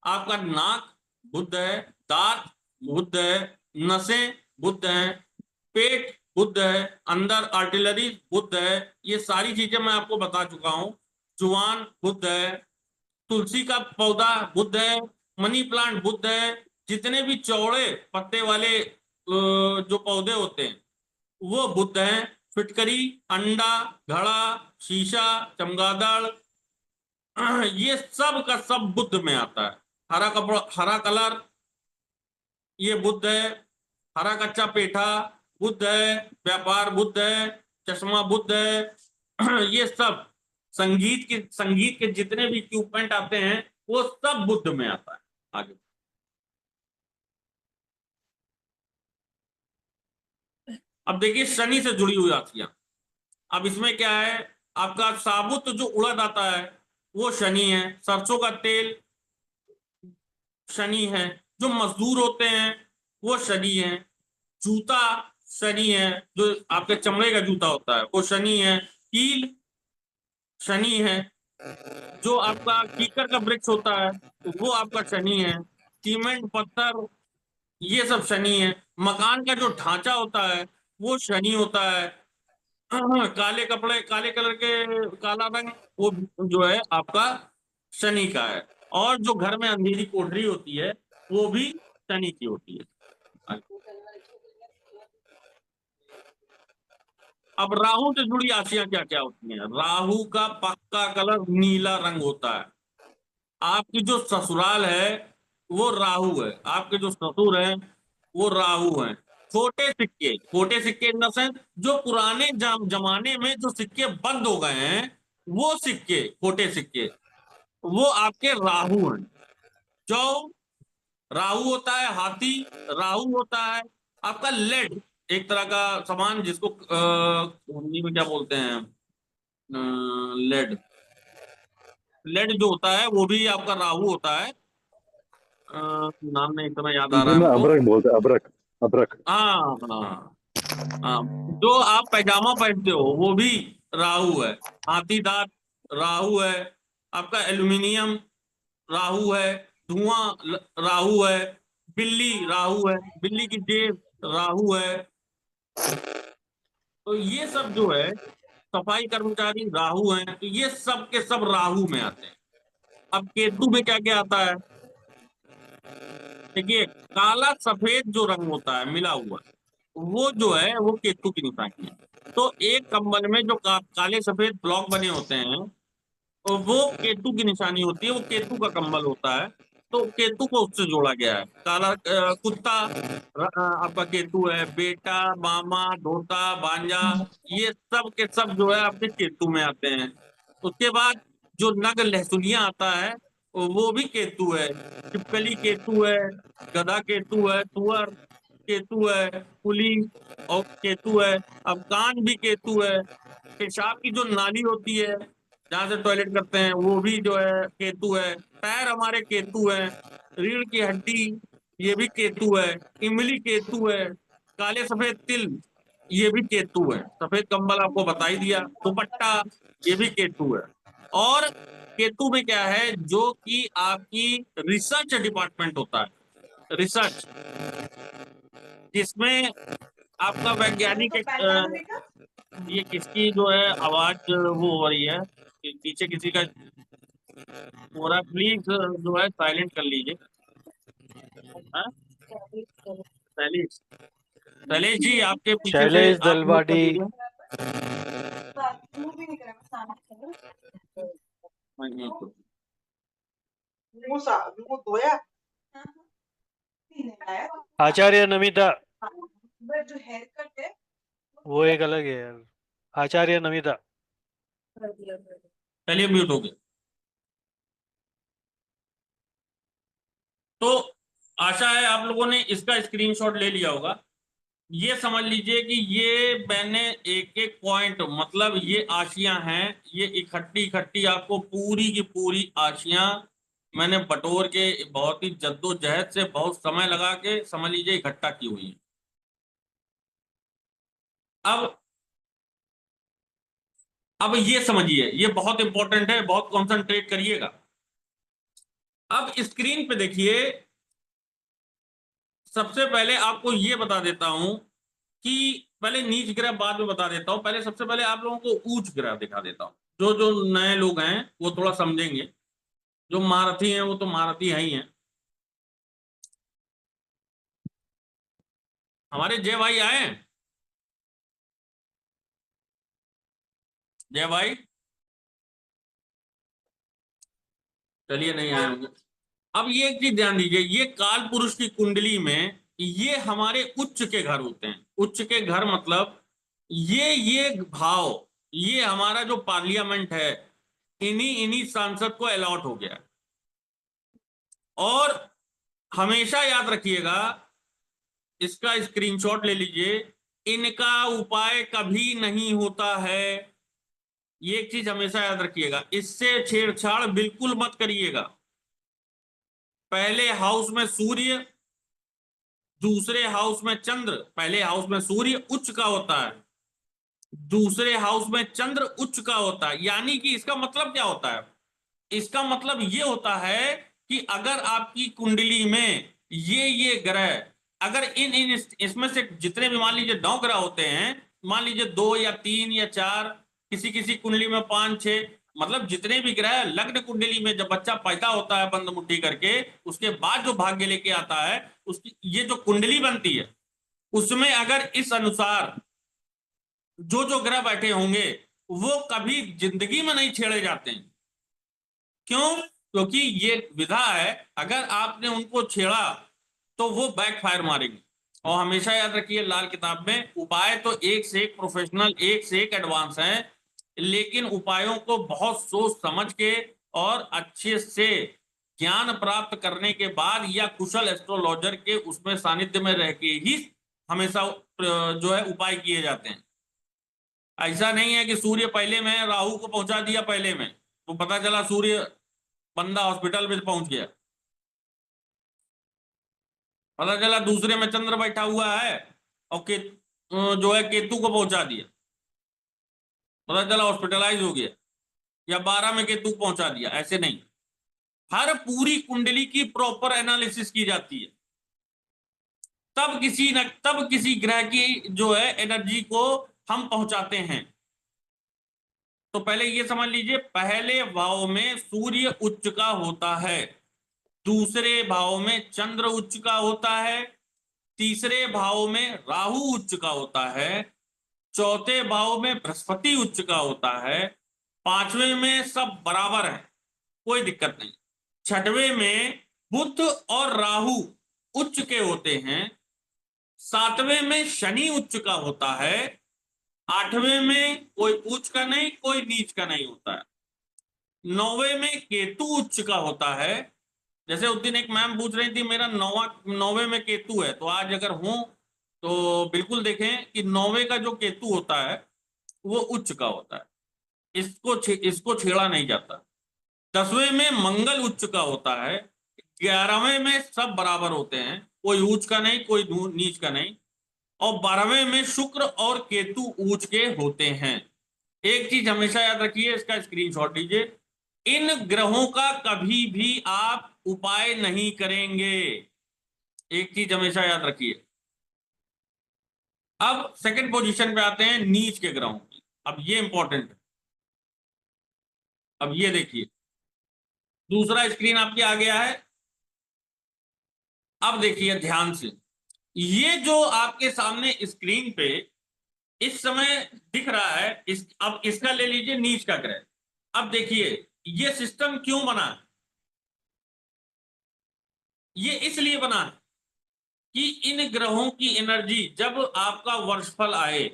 आपका नाक बुद्ध है, दांत बुद्ध है, नसें बुद्ध है, पेट बुद्ध है, अंदर आर्टिलरी बुद्ध है। ये सारी चीजें मैं आपको बता चुका हूं। जुबान बुद्ध है, तुलसी का पौधा बुद्ध है, मनी प्लांट बुद्ध है। जितने भी चौड़े पत्ते वाले जो पौधे होते हैं वो बुद्ध हैं। फिटकरी, अंडा, घड़ा, शीशा, चमगादड़, ये सब का सब बुद्ध में आता है। हरा कपड़ा, हरा कलर, ये बुद्ध है। हरा कच्चा पेठा बुद्ध है। व्यापार बुद्ध है। चश्मा बुद्ध है। ये सब संगीत के जितने भी इक्विपमेंट आते हैं वो सब बुद्ध में आता है। आगे अब देखिए शनि से जुड़ी हुई राशियां। अब इसमें क्या है, आपका साबुत जो उड़द आता है वो शनि है। सरसों का तेल शनि है। जो मजदूर होते हैं वो शनि है। जूता शनि है, जो आपके चमड़े का जूता होता है वो शनि है। कील शनि है। जो आपका कीकर का वृक्ष होता है वो आपका शनि है। सीमेंट, पत्थर, ये सब शनि है। मकान का जो ढांचा होता है वो शनि होता है। काले कपड़े, काले कलर के, काला रंग, वो जो है आपका शनि का है। और जो घर में अंधेरी कोठरी होती है वो भी शनि की होती है। अब राहु से जुड़ी राशियां क्या क्या होती हैं। राहु का पक्का कलर नीला रंग होता है। आपकी जो ससुराल है वो राहु है। आपके जो ससुर हैं वो राहु हैं। छोटे सिक्के इन द सेंस जो पुराने जमाने में जो सिक्के बंद हो गए हैं वो सिक्के, छोटे सिक्के, वो आपके राहु हैं। जो राहु होता है हाथी, राहु होता है आपका लेड, एक तरह का सामान जिसको हिंदी में क्या बोलते हैं, लेड, लेड जो होता है वो भी आपका राहु होता है। नाम नहीं इतना याद आ रहा उर्दू है में हमको। अबरक बोलते हैं, अबरक। अबरक। हाँ हाँ हाँ। जो आप पैजामा पहनते हो वो भी राहु है। हाथी दांत राहु है। आपका एल्यूमिनियम राहु है। धुआं राहु है। बिल्ली राहु है। बिल्ली की जेब राहु है। तो ये सब जो है सफाई कर्मचारी राहु हैं, तो ये सब के सब राहु में आते हैं। अब केतु में क्या क्या आता है? देखिए, काला सफेद जो रंग होता है मिला हुआ, वो जो है वो केतु की निशानी है। तो एक कंबल में जो काले सफेद ब्लॉक बने होते हैं, और वो केतु की निशानी होती है, वो केतु का कंबल होता है। तो केतु को उससे जोड़ा गया है। काला कुत्ता आपका केतु है। बेटा, मामा, धोता, भांजा, ये सब के सब जो है आपके केतु में आते हैं। उसके बाद जो नग लहसुनिया आता है वो भी केतु है। छिपकली केतु है। गधा केतु है। तुअर केतु है। पुलिस और केतु है। अब कान भी केतु है। पेशाब की जो नाली होती है जहां से टॉयलेट करते हैं वो भी जो है केतु है। पैर हमारे केतु है। रीढ़ की हड्डी ये भी केतु है। इमली केतु है। काले सफेद तिल ये भी केतु है। सफेद कंबल आपको बता ही दिया। दुपट्टा ये भी केतु है। और केतु में क्या है, जो कि आपकी रिसर्च डिपार्टमेंट होता है, रिसर्च, जिसमें आपका वैज्ञानिक ये किसकी जो है आवाज वो हो रही है कि पीछे किसी का हो रहा है, प्लीज जो है साइलेंट कर लीजिए। हाँ? शैलेश, शैलेश जी आपके पीछे से शैलेश आप म्यूट कर दलवाडी। दीजिए। हाँ, म्यूट कर। आचार्य नमिता, वो एक अलग है यार। आचार्य नमिता। चलिए म्यूट हो गए। तो आशा है आप लोगों ने इसका स्क्रीनशॉट ले लिया होगा। ये समझ लीजिए कि ये मैंने एक एक पॉइंट, मतलब ये आशियां हैं, ये इकट्ठी इकट्ठी आपको पूरी की पूरी आशियां मैंने बटोर के बहुत ही जद्दोजहद से बहुत समय लगा के समझ लीजिए इकट्ठा की हुई है। अब ये समझिए, ये बहुत इंपॉर्टेंट है, बहुत कॉन्सेंट्रेट करिएगा। अब स्क्रीन पे देखिए, सबसे पहले आपको ये बता देता हूं कि पहले नीच ग्रह बाद में बता देता हूं, पहले सबसे पहले आप लोगों को ऊंच ग्रह दिखा देता हूं। जो जो नए लोग हैं वो थोड़ा समझेंगे। जो महारथी हैं वो तो महारथी है ही हैं। हमारे जय भाई आए हैं? जय भाई, चलिए नहीं आए होंगे। अब ये एक चीज ध्यान दीजिए, ये काल पुरुष की कुंडली में ये हमारे उच्च के घर होते हैं। उच्च के घर मतलब ये भाव, ये हमारा जो पार्लियामेंट है, इन्हीं इन्हीं सांसद को अलॉट हो गया। और हमेशा याद रखिएगा, इसका स्क्रीनशॉट ले लीजिए, इनका उपाय कभी नहीं होता है। ये एक चीज हमेशा याद रखिएगा, इससे छेड़छाड़ बिल्कुल मत करिएगा। पहले हाउस में सूर्य, दूसरे हाउस में चंद्र। पहले हाउस में सूर्य उच्च का होता है, दूसरे हाउस में चंद्र उच्च का होता है। यानी कि इसका मतलब क्या होता है? इसका मतलब ये होता है कि अगर आपकी कुंडली में ये ग्रह, अगर इन इन इसमें से जितने भी मान लीजिए 9 ग्रह होते हैं, मान लीजिए 2 या 3 या 4, किसी किसी कुंडली में 5 6, मतलब जितने भी ग्रह लग्न कुंडली में जब बच्चा पैदा होता है बंद मुट्ठी करके, उसके बाद जो भाग्य लेके आता है, उसकी ये जो कुंडली बनती है, उसमें अगर इस अनुसार जो ग्रह बैठे होंगे वो कभी जिंदगी में नहीं छेड़े जाते हैं। क्यों? क्योंकि ये विधा है, अगर आपने उनको छेड़ा तो वो बैकफायर मारेंगे। और हमेशा याद रखिए, लाल किताब में उपाय तो एक से एक प्रोफेशनल, एक से एक एडवांस हैं, लेकिन उपायों को बहुत सोच समझ के और अच्छे से ज्ञान प्राप्त करने के बाद या कुशल एस्ट्रोलॉजर के उसमें सानिध्य में रह के ही हमेशा जो है उपाय किए जाते हैं। ऐसा नहीं है कि सूर्य पहले में है, राहु को पहुंचा दिया पहले में, तो पता चला सूर्य बंदा हॉस्पिटल में पहुंच गया, पता चला दूसरे में चंद्र बैठा हुआ है और जो है केतु को पहुंचा दिया, पता चला हॉस्पिटलाइज हो गया, या 12 में केतु पहुंचा दिया। ऐसे नहीं, हर पूरी कुंडली की प्रॉपर एनालिसिस की जाती है, तब किसी ग्रह की जो है एनर्जी को हम पहुंचाते हैं। तो पहले ये समझ लीजिए, पहले भाव में सूर्य उच्च का होता है, दूसरे भाव में चंद्र उच्च का होता है, तीसरे भाव में राहु उच्च का होता है, चौथे भाव में बृहस्पति उच्च का होता है, पांचवें में सब बराबर है, कोई दिक्कत नहीं, छठवें में बुध और राहु उच्च के होते हैं, सातवें में शनि उच्च का होता है, आठवें में कोई उच्च का नहीं कोई नीच का नहीं होता है, नौवें में केतु उच्च का होता है। जैसे उस दिन एक मैम पूछ रही थी मेरा नौवें में केतु है, तो आज अगर हूं तो बिल्कुल देखें कि नौवें का जो केतु होता है वो उच्च का होता है, इसको छेड़ा नहीं जाता। 10वें में मंगल उच्च का होता है, 11वें में सब बराबर होते हैं, कोई उच्च का नहीं कोई नीच का नहीं, और 12वें में शुक्र और केतु उच्च के होते हैं। एक चीज हमेशा याद रखिए, इसका स्क्रीनशॉट लीजिए, इन ग्रहों का कभी भी आप उपाय नहीं करेंगे, एक चीज हमेशा याद रखिए। अब सेकंड पोजीशन पे आते हैं नीच के ग्रहों की। अब ये इंपॉर्टेंट है, अब ये देखिए दूसरा स्क्रीन आपके आ गया है, अब देखिए ध्यान से, ये जो आपके सामने स्क्रीन पे इस समय दिख रहा है, अब इसका ले लीजिए नीच का ग्रह। अब देखिए ये सिस्टम क्यों बना है, ये इसलिए बना है कि इन ग्रहों की एनर्जी जब आपका वर्षफल आए,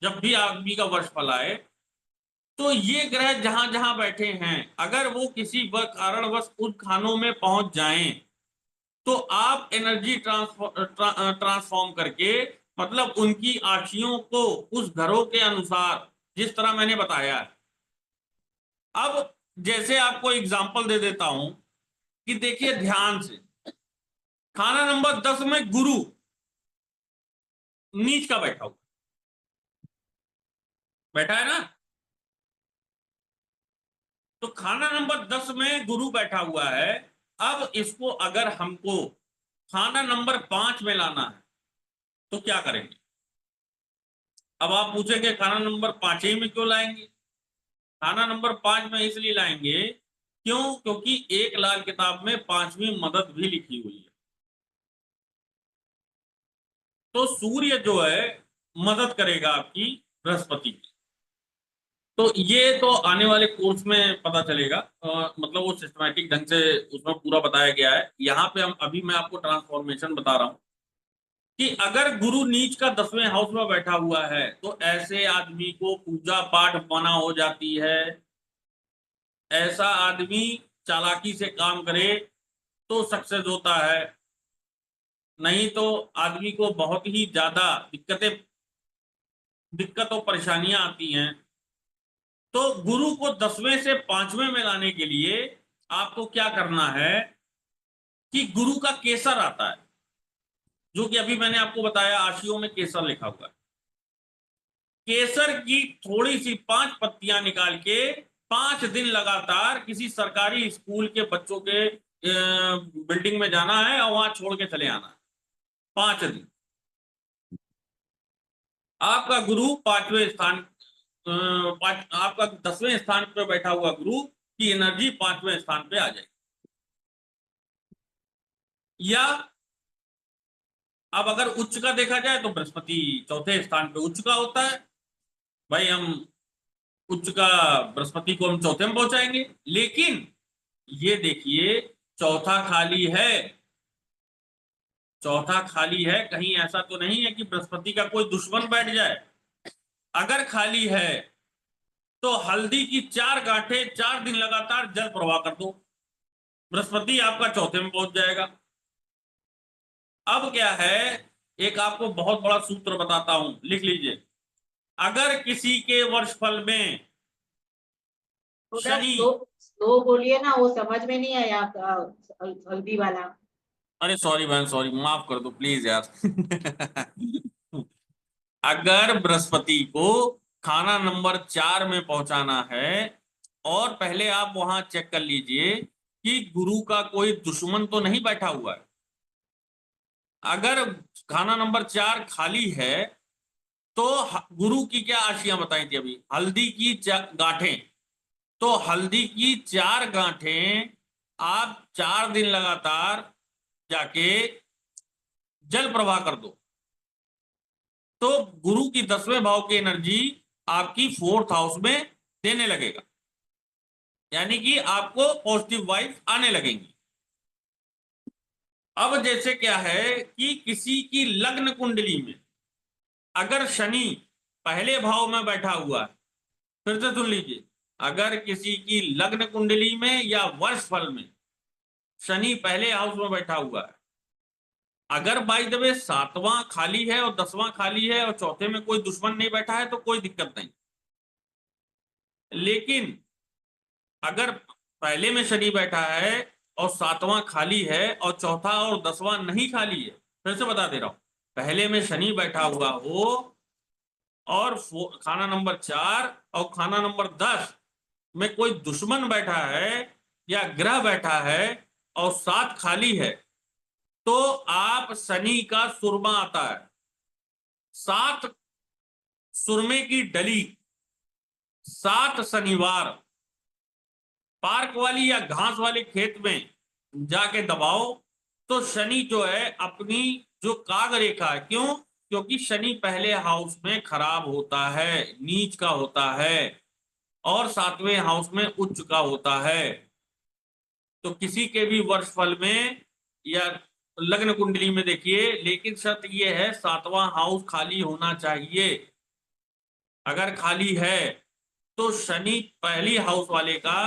जब भी आदमी का वर्षफल आए, तो ये ग्रह जहां जहां बैठे हैं अगर वो किसी कारणवश उस खानों में पहुंच जाएं तो आप एनर्जी ट्रांसफॉर्म करके, मतलब उनकी आशियों को उस घरों के अनुसार जिस तरह मैंने बताया है। अब जैसे आपको एग्जांपल दे देता हूं कि देखिए ध्यान से, खाना नंबर 10 में गुरु नीच का बैठा है ना, तो खाना नंबर 10 में गुरु बैठा हुआ है। अब इसको अगर हमको खाना नंबर 5 में लाना है तो क्या करेंगे? अब आप पूछेंगे खाना नंबर 5 ही में क्यों लाएंगे? खाना नंबर 5 में इसलिए लाएंगे क्योंकि एक लाल किताब में 5वीं मदद भी लिखी हुई है। तो सूर्य जो है मदद करेगा आपकी बृहस्पति की। तो ये तो आने वाले कोर्स में पता चलेगा, मतलब वो सिस्टमैटिक ढंग से उसमें पूरा बताया गया है। यहाँ पे अभी मैं आपको ट्रांसफॉर्मेशन बता रहा हूं कि अगर गुरु नीच का 10वें हाउस में बैठा हुआ है तो ऐसे आदमी को पूजा पाठ मना हो जाती है, ऐसा आदमी चालाकी से काम करे तो सक्सेस होता है, नहीं तो आदमी को बहुत ही ज्यादा दिक्कत और परेशानियां आती हैं। तो गुरु को 10वें से 5वें में लाने के लिए आपको क्या करना है कि गुरु का केसर आता है, जो कि अभी मैंने आपको बताया आशियों में केसर लिखा हुआ है। केसर की थोड़ी सी 5 पत्तियां निकाल के 5 दिन लगातार किसी सरकारी स्कूल के बच्चों के बिल्डिंग में जाना है और वहां छोड़ के चले आना है 5 दिन। आपका गुरु 5वें स्थान, आपका 10वें स्थान पर बैठा हुआ गुरु की एनर्जी 5वें स्थान पे आ जाएगी। या अब अगर उच्च का देखा जाए तो बृहस्पति 4थे स्थान पे उच्च का होता है, भाई हम उच्च का बृहस्पति को हम 4थे में पहुंचाएंगे। लेकिन ये देखिए चौथा खाली है, चौथा खाली है, कहीं ऐसा तो नहीं है कि बृहस्पति का कोई दुश्मन बैठ जाए। अगर खाली है तो हल्दी की 4 गांठें 4 दिन लगातार जल प्रवाह कर दो, बृहस्पति आपका 4थे में पहुंच जाएगा। अब क्या है, एक आपको बहुत बड़ा सूत्र बताता हूं, लिख लीजिए। अगर किसी के वर्षफल में थोड़ा शनि, स्लो बोलिए ना, वो समझ में नहीं आया आपका हल्दी वाला। अरे सॉरी बहन सॉरी, माफ कर दो प्लीज यार। अगर बृहस्पति को खाना नंबर 4 में पहुंचाना है, और पहले आप वहां चेक कर लीजिए कि गुरु का कोई दुश्मन तो नहीं बैठा हुआ है। अगर खाना नंबर 4 खाली है तो गुरु की क्या आशियां बताई थी अभी, हल्दी की गांठें, तो हल्दी की 4 गांठें आप 4 दिन लगातार जाके जल प्रवाह कर दो, तो गुरु की 10वें भाव की एनर्जी आपकी 4th हाउस में देने लगेगा, यानी कि आपको पॉजिटिव वाइब्स आने लगेंगी। अब जैसे क्या है कि किसी की लग्न कुंडली में अगर शनि पहले भाव में बैठा हुआ है, फिर से सुन लीजिए, अगर किसी की लग्न कुंडली में या वर्ष फल में शनि पहले हाउस में बैठा हुआ है, अगर बाय द वे 7वां खाली है और 10वां खाली है और चौथे में कोई दुश्मन नहीं बैठा है तो कोई दिक्कत नहीं। लेकिन अगर पहले में शनि बैठा है और 7वां खाली है और चौथा और 10वां नहीं खाली है, फिर से बता दे रहा हूं, पहले में शनि बैठा हुआ हो और खाना नंबर 4 और खाना नंबर 10 में कोई दुश्मन बैठा है या ग्रह बैठा है और 7 खाली है, तो आप शनि का सुरमा आता है, 7 सुरमे की डली 7 शनिवार पार्क वाली या घास वाले खेत में जाके दबाओ, तो शनि जो है अपनी जो काग रेखा है, क्यों, क्योंकि शनि पहले हाउस में खराब होता है, नीच का होता है, और 7वें हाउस में उच्च का होता है। तो किसी के भी वर्ष फल में या लग्न कुंडली में देखिए, लेकिन शर्त यह है 7वां हाउस खाली होना चाहिए। अगर खाली है तो शनि पहली हाउस वाले का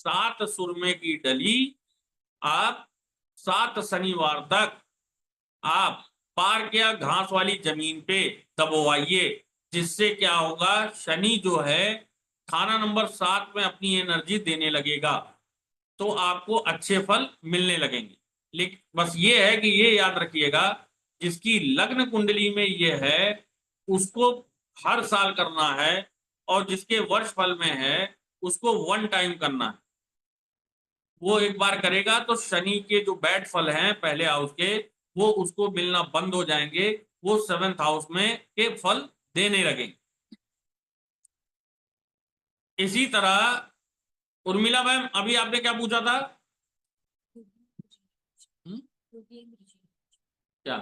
7 सुरमे की डली आप 7 शनिवार तक आप पार्क या घास वाली जमीन पे दबवाइए, जिससे क्या होगा, शनि जो है खाना नंबर 7 में अपनी एनर्जी देने लगेगा, तो आपको अच्छे फल मिलने लगेंगे। लेकिन बस ये है कि ये याद रखिएगा, जिसकी लग्न कुंडली में ये है उसको हर साल करना है, और जिसके वर्ष फल में है उसको 1 टाइम करना है। वो एक बार करेगा तो शनि के जो बैड फल हैं पहले हाउस के, वो उसको मिलना बंद हो जाएंगे, वो 7th हाउस में के फल देने लगेंगे। इसी तरह उर्मिला मैम, अभी आपने क्या पूछा था? क्या?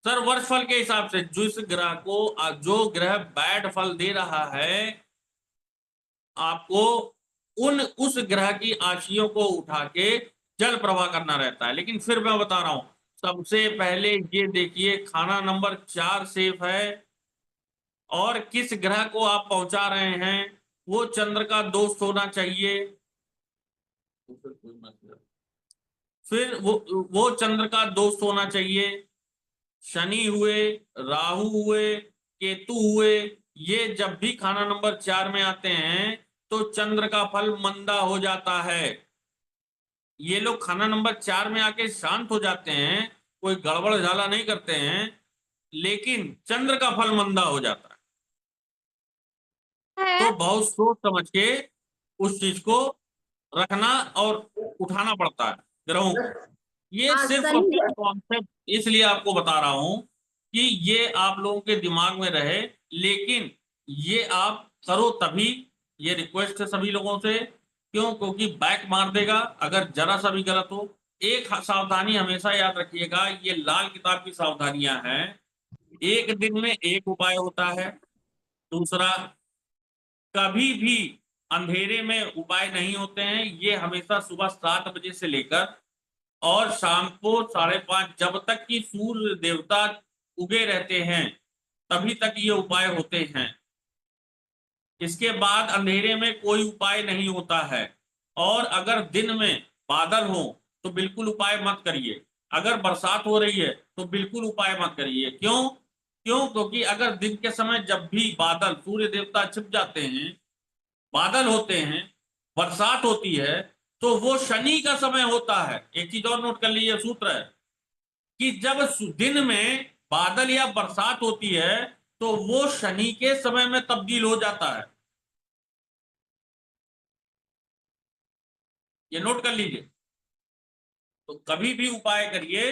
सर वर्ष फल के हिसाब से जिस ग्रह को जो ग्रह बैड फल दे रहा है, आपको उस ग्रह की आशियों को उठा के जल प्रवाह करना रहता है। लेकिन फिर मैं बता रहा हूं, सबसे पहले ये देखिए खाना नंबर 4 सेफ है, और किस ग्रह को आप पहुंचा रहे हैं वो चंद्र का दोस्त होना चाहिए। फिर वो चंद्र का दोस्त होना चाहिए, शनि हुए, राहु हुए, केतु हुए, ये जब भी खाना नंबर 4 में आते हैं तो चंद्र का फल मंदा हो जाता है। ये लोग खाना नंबर 4 में आके शांत हो जाते हैं, कोई गड़बड़ झाला नहीं करते हैं, लेकिन चंद्र का फल मंदा हो जाता है। तो बहुत सोच समझ के उस चीज को रखना और उठाना पड़ता है ग्रहों को। ये हाँ, सिर्फ सनी कॉन्सेप्ट इसलिए आपको बता रहा हूं कि ये आप लोगों के दिमाग में रहे, लेकिन ये आप करो तभी, ये रिक्वेस्ट है सभी लोगों से, क्यों, क्योंकि बैक मार देगा अगर जरा सा भी गलत हो। एक सावधानी हमेशा याद रखिएगा, ये लाल किताब की सावधानियां हैं, एक दिन में एक उपाय होता है। दूसरा, कभी भी अंधेरे में उपाय नहीं होते हैं, ये हमेशा सुबह 7 बजे से लेकर और शाम को 5:30 जब तक कि सूर्य देवता उगे रहते हैं तभी तक ये उपाय होते हैं। इसके बाद अंधेरे में कोई उपाय नहीं होता है, और अगर दिन में बादल हो तो बिल्कुल उपाय मत करिए, अगर बरसात हो रही है तो बिल्कुल उपाय मत करिए। क्यों? क्यों? क्योंकि अगर दिन के समय जब भी बादल, सूर्य देवता छिप जाते हैं, बादल होते हैं, बरसात होती है, तो वो शनि का समय होता है। एक चीज और नोट कर लीजिए, सूत्र है कि जब दिन में बादल या बरसात होती है तो वो शनि के समय में तब्दील हो जाता है। ये नोट कर लीजिए। तो कभी भी उपाय करिए,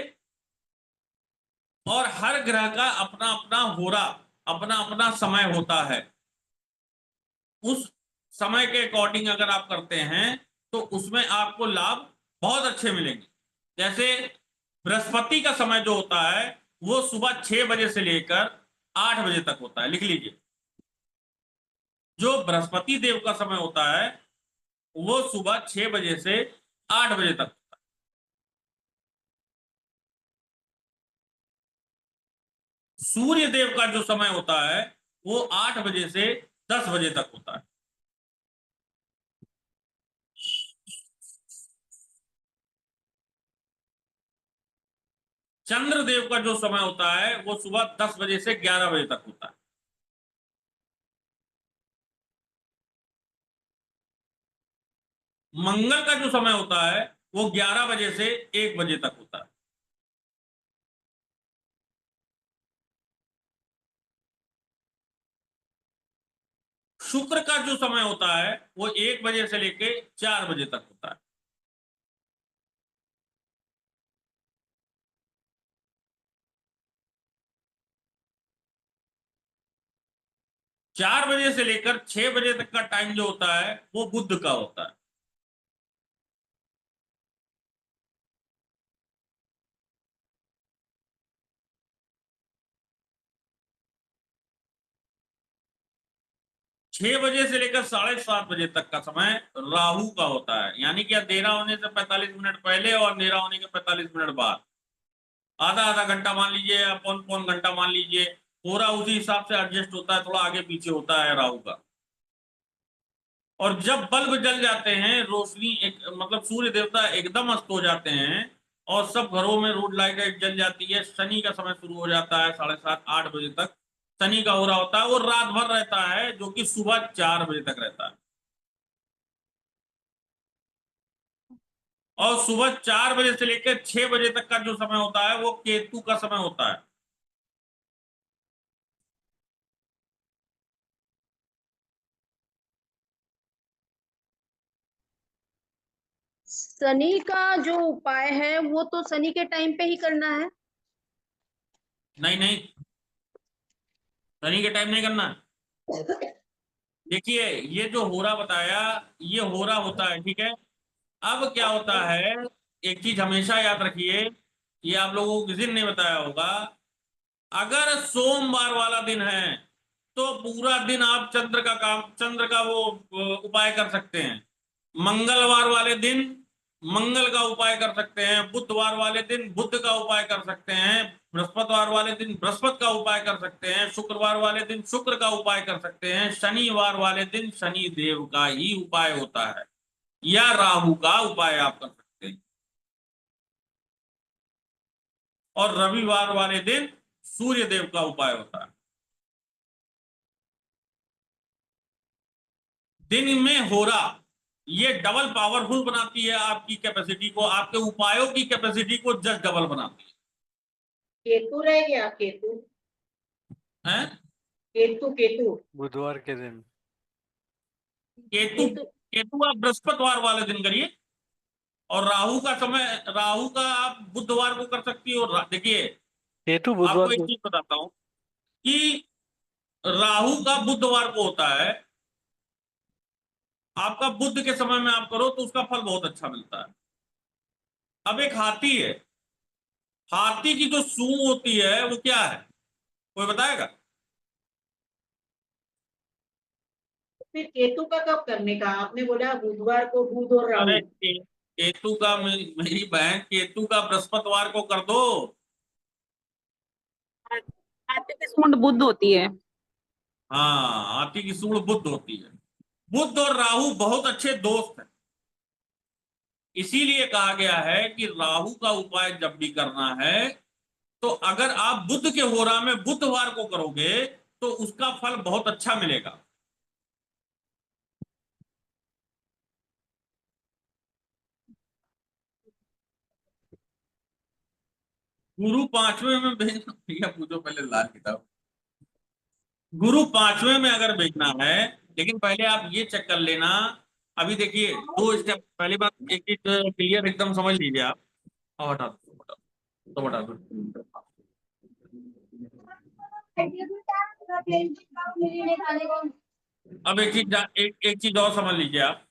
और हर ग्रह का अपना अपना होरा, अपना अपना समय होता है। उस समय के अकॉर्डिंग अगर आप करते हैं तो उसमें आपको लाभ बहुत अच्छे मिलेंगे। जैसे बृहस्पति का समय जो होता है वो सुबह 6 बजे से लेकर 8 बजे तक होता है, लिख लीजिए। जो बृहस्पति देव का समय होता है वो सुबह 6 बजे से 8 बजे तक होता है। सूर्य देव का जो समय होता है वो 8 बजे से 10 बजे तक होता है। चंद्रदेव का जो समय होता है वो सुबह 10 बजे से 11 बजे तक होता है। मंगल का जो समय होता है वो 11 बजे से 1 बजे तक होता है। शुक्र का जो समय होता है वो 1 बजे से लेके 4 बजे तक होता है। चार बजे से लेकर 6 बजे तक का टाइम जो होता है वो बुध का होता है। छह बजे से लेकर 7:30 बजे तक का समय राहु का होता है, यानी कि अंधेरा होने से 45 मिनट पहले और अंधेरा होने के 45 मिनट बाद। आधा आधा घंटा मान लीजिए या पौन पौन घंटा मान लीजिए, पूरा उसी हिसाब से एडजस्ट होता है, थोड़ा आगे पीछे होता है राहु का। और जब बल्ब जल जाते हैं, रोशनी एक मतलब सूर्य देवता एकदम अस्त हो जाते हैं और सब घरों में रोड लाइट जल जाती है, शनि का समय शुरू हो जाता है 7:30-8 बजे तक। शनि का हो रहा होता है, वो रात भर रहता है, जो कि सुबह 4 बजे तक रहता है। और सुबह 4 बजे से लेकर 6 बजे तक का जो समय होता है वो केतु का समय होता है। शनि का जो उपाय है वो तो शनि के टाइम पे ही करना है। नहीं नहीं, शनि के टाइम नहीं करना है। देखिए, ये जो होरा बताया ये होरा होता है, ठीक है। अब क्या होता है, एक चीज हमेशा याद रखिए, ये आप लोगों को किसी ने नहीं बताया होगा। अगर सोमवार वाला दिन है तो पूरा दिन आप चंद्र का वो उपाय कर सकते हैं। मंगलवार वाले दिन मंगल का उपाय कर सकते हैं, बुधवार वाले दिन बुध का उपाय कर सकते हैं, बृहस्पतिवार वाले दिन बृहस्पति का उपाय कर सकते हैं, शुक्रवार वाले दिन शुक्र का उपाय कर सकते हैं, शनिवार वाले दिन शनि देव का ही उपाय होता है, या राहु का उपाय आप कर सकते हैं। और रविवार वाले दिन सूर्य देव का उपाय होता है। दिन में होरा ये डबल पावरफुल बनाती है आपकी कैपेसिटी को, आपके उपायों की कैपेसिटी को जस्ट डबल बनाती केतु रह गया, केतु है। केतु केतु बुधवार के दिन। केतु केतु आप बृहस्पतिवार वाले दिन करिए, और राहु का आप बुधवार को कर सकती हो। देखिए, केतु बुधवार आपको एक को। चीज बताता हूं कि राहु का बुधवार को होता है। आपका बुध के समय में आप करो तो उसका फल बहुत अच्छा मिलता है। अब एक हाथी है, हाथी की जो सूंड होती है वो क्या है, कोई बताएगा? फिर केतु का कब करने का? आपने बोला बुधवार को बुध और अरे राहु। केतु का मेरी बहन, केतु का बृहस्पतिवार को कर दो। हाथी की सूंड बुध होती है। हाँ, हाथी की सूंड बुध होती है। बुध और राहु बहुत अच्छे दोस्त हैं, इसीलिए कहा गया है कि राहु का उपाय जब भी करना है तो अगर आप बुध के होरा में बुधवार को करोगे तो उसका फल बहुत अच्छा मिलेगा। गुरु पांचवें में भेजना, भैया पूछो पहले लाल किताब। गुरु पांचवें में अगर भेजना है, लेकिन पहले आप ये चेक कर लेना। अभी देखिए 2 स्टेप, पहली बात एक चीज क्लियर एकदम समझ लीजिए आप। और हटा दो, हटा दो। अब एक चीज और समझ लीजिए आप,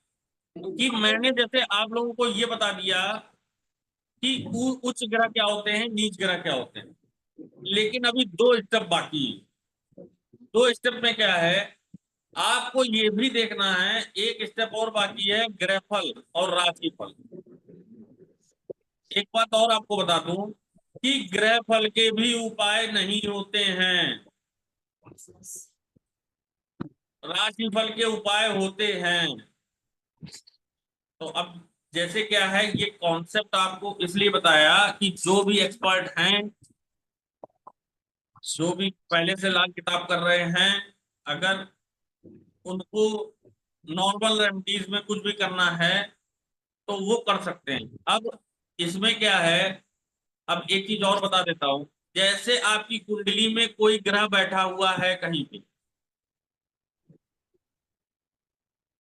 कि मैंने जैसे आप लोगों को ये बता दिया कि उच्च ग्रह क्या होते हैं, नीच ग्रह क्या होते हैं, लेकिन अभी 2 स्टेप बाकी है। 2 स्टेप में क्या है, आपको ये भी देखना है, एक स्टेप और बाकी है, ग्रहफल और राशिफल। एक बात और आपको बता दूं कि ग्रहफल के भी उपाय नहीं होते हैं, राशिफल के उपाय होते हैं। तो अब जैसे क्या है, ये कॉन्सेप्ट आपको इसलिए बताया कि जो भी एक्सपर्ट हैं, जो भी पहले से लाल किताब कर रहे हैं, अगर उनको नॉर्मल रेमेडीज में कुछ भी करना है तो वो कर सकते हैं। अब इसमें क्या है, अब एक चीज और बता देता हूं, जैसे आपकी कुंडली में कोई ग्रह बैठा हुआ है कहीं पे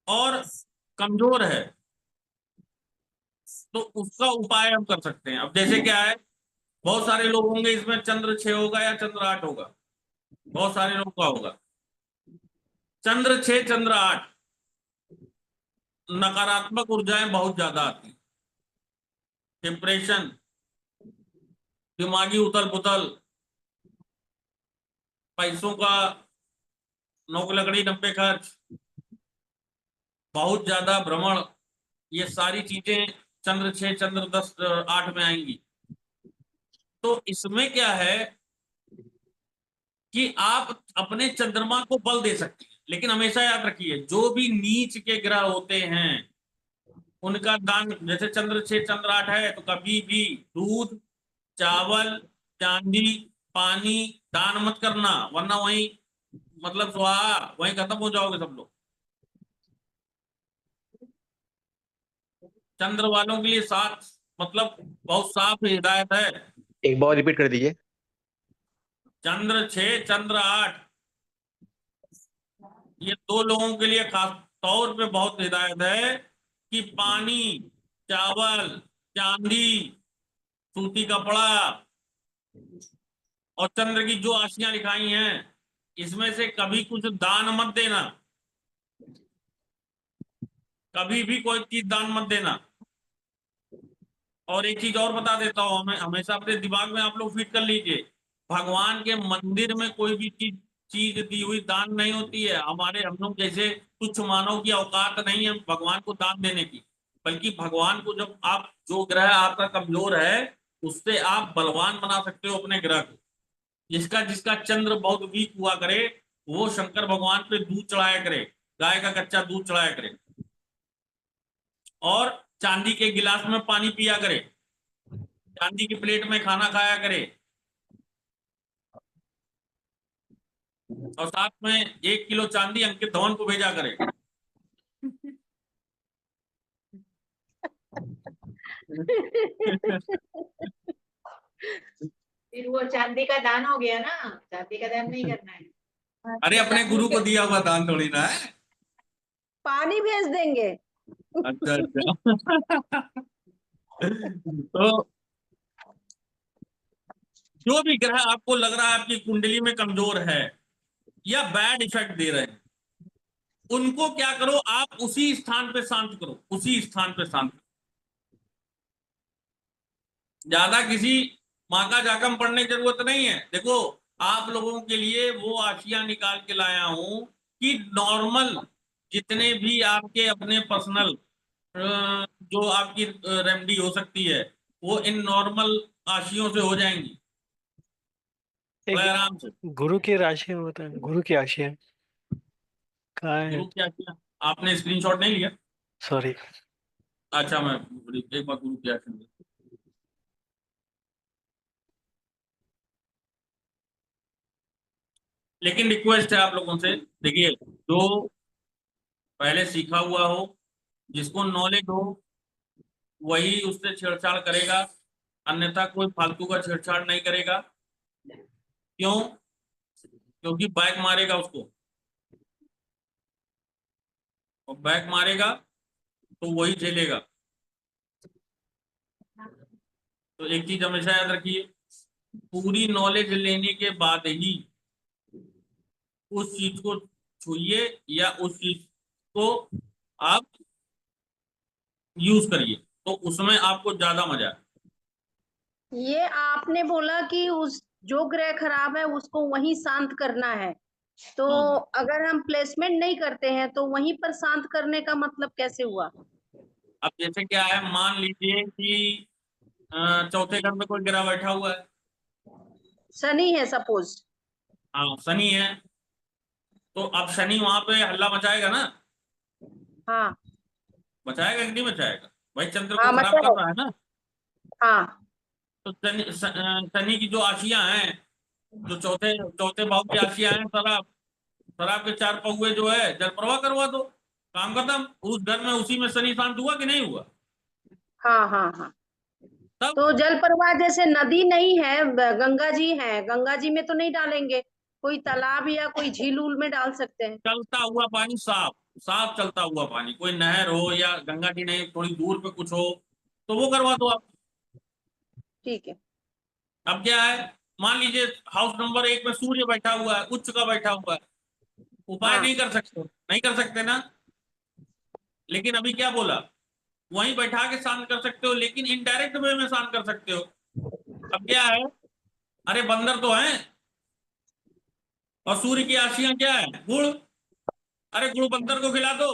और कमजोर है, तो उसका उपाय हम कर सकते हैं। अब जैसे क्या है, बहुत सारे लोग होंगे इसमें चंद्र 6 होगा या चंद्र 8 होगा, बहुत सारे लोग का होगा चंद्र 6 चंद्र 8, नकारात्मक ऊर्जाएं बहुत ज्यादा आती, डिप्रेशन, दिमागी उथल पुथल, पैसों का नौक लकड़ी 90 खर्च, बहुत ज्यादा भ्रमण, ये सारी चीजें चंद्र 6 चंद्र 10 8 में आएंगी। तो इसमें क्या है कि आप अपने चंद्रमा को बल दे सकते हैं, लेकिन हमेशा याद रखिए जो भी नीच के ग्रह होते हैं उनका दान, जैसे चंद्र 6 चंद्र 8 है तो कभी भी दूध, चावल, चांदी, पानी दान मत करना, वरना वहीं मतलब स्वाहा, वहीं खत्म हो जाओगे सब लोग। चंद्र वालों के लिए साफ, मतलब बहुत साफ हिदायत है। एक बार रिपीट कर दीजिए। चंद्र 6 चंद्र 8, ये 2 लोगों के लिए खास तौर पे बहुत हिदायत है कि पानी, चावल, चांदी, सूती कपड़ा और चंद्र की जो आशियां लिखाई हैं इसमें से कभी कुछ दान मत देना, कभी भी कोई चीज दान मत देना। और एक चीज और बता देता हूं, हमें हमेशा अपने दिमाग में आप लोग फिट कर लीजिए, भगवान के मंदिर में कोई भी चीज दी हुई दान नहीं होती है। हम लोग जैसे तुच्छ मानव की औकात नहीं है भगवान को दान देने की, बल्कि भगवान को जब आप, जो ग्रह आपका कमजोर है उससे आप बलवान बना सकते हो अपने ग्रह को। जिसका जिसका चंद्र बहुत वीक हुआ करे वो शंकर भगवान पे दूध चढ़ाया करे, गाय का कच्चा दूध चढ़ाया करे, और चांदी के गिलास में पानी पिया करे, चांदी की प्लेट में खाना खाया करे, और साथ में 1 किलो चांदी अंकित धवन को भेजा करे। फिर वो चांदी का दान हो गया ना, चांदी का दान नहीं करना है। अरे अपने गुरु को दिया हुआ दान थोड़ी ना है। पानी भेज देंगे। अच्छा अच्छा। तो जो भी ग्रह आपको लग रहा है आपकी कुंडली में कमजोर है या बैड इफेक्ट दे रहे हैं, उनको क्या करो, आप उसी स्थान पे शांत करो, उसी स्थान पे शांत करो। ज्यादा किसी माँ का जाकम पढ़ने की जरूरत नहीं है। देखो आप लोगों के लिए वो आशियां निकाल के लाया हूं कि नॉर्मल जितने भी आपके अपने पर्सनल जो आपकी रेमेडी हो सकती है वो इन नॉर्मल आशियों से हो जाएंगी बड़े आराम से। गुरु की राशि होता है, गुरु की राशि है कहाँ है? गुरु क्या किया आपने, स्क्रीनशॉट नहीं लिया? सॉरी। अच्छा मैं एक बार गुरु क्या लेकिन रिक्वेस्ट है आप लोगों से, देखिए जो पहले सीखा हुआ हो, जिसको नॉलेज हो, वही उससे छेड़छाड़ करेगा, अन्यथा कोई फालतू का छेड़छाड़ नहीं करेगा। क्यों? क्योंकि बैक मारेगा उसको, और बैक मारेगा तो वही झेलेगा। तो एक चीज हमेशा याद रखिए, पूरी नॉलेज लेने के बाद ही उस चीज को छूइए या उस चीज को आप यूज करिए, तो उसमें आपको ज्यादा मजा है। ये आपने बोला कि उस जो ग्रह खराब है उसको वहीं शांत करना है, तो अगर हम प्लेसमेंट नहीं करते हैं तो वहीं पर शांत करने का मतलब कैसे हुआ? अब जैसे क्या है, मान लीजिए कि चौथे घर में कोई गिरा बैठा हुआ है। शनि है सपोज। हाँ, शनि है, तो अब शनि वहां पे हल्ला मचाएगा ना, हाँ मचाएगा कि नहीं मचाएगा? भाई चंद्र को हाँ खराब कर मतलब रहा है ना। हाँ तो शनि की जो आशियां हैं, जो चौथे चौथे भाव की आशियां हैं, शराब, शराब के चार पौए जो है, जल प्रवाह करवा दो, काम खत्म। उस घर में उसी में शनि शांत हुआ कि नहीं हुआ? हाँ हाँ हाँ। तब तो जल प्रवाह जैसे नदी नहीं है, गंगा जी है, गंगा जी में तो नहीं डालेंगे, कोई तालाब या कोई झील उल में डाल सकते हैं। चलता हुआ पानी, साफ साफ चलता हुआ पानी, कोई नहर हो या गंगा जी नहीं थोड़ी दूर पे कुछ हो, तो वो करवा दो आप। ठीक है। अब क्या है, मान लीजिए हाउस नंबर 1 में सूर्य बैठा हुआ है, उच्च का बैठा हुआ है, उपाय हाँ नहीं कर सकते, नहीं कर सकते ना। लेकिन अभी क्या बोला, वहीं बैठा के शांत कर सकते हो, लेकिन इनडायरेक्ट वे में शांत कर सकते हो। अब क्या है, अरे बंदर तो है, और सूर्य की आशियां क्या है, गुड़। अरे गुड़ बंदर को खिला दो,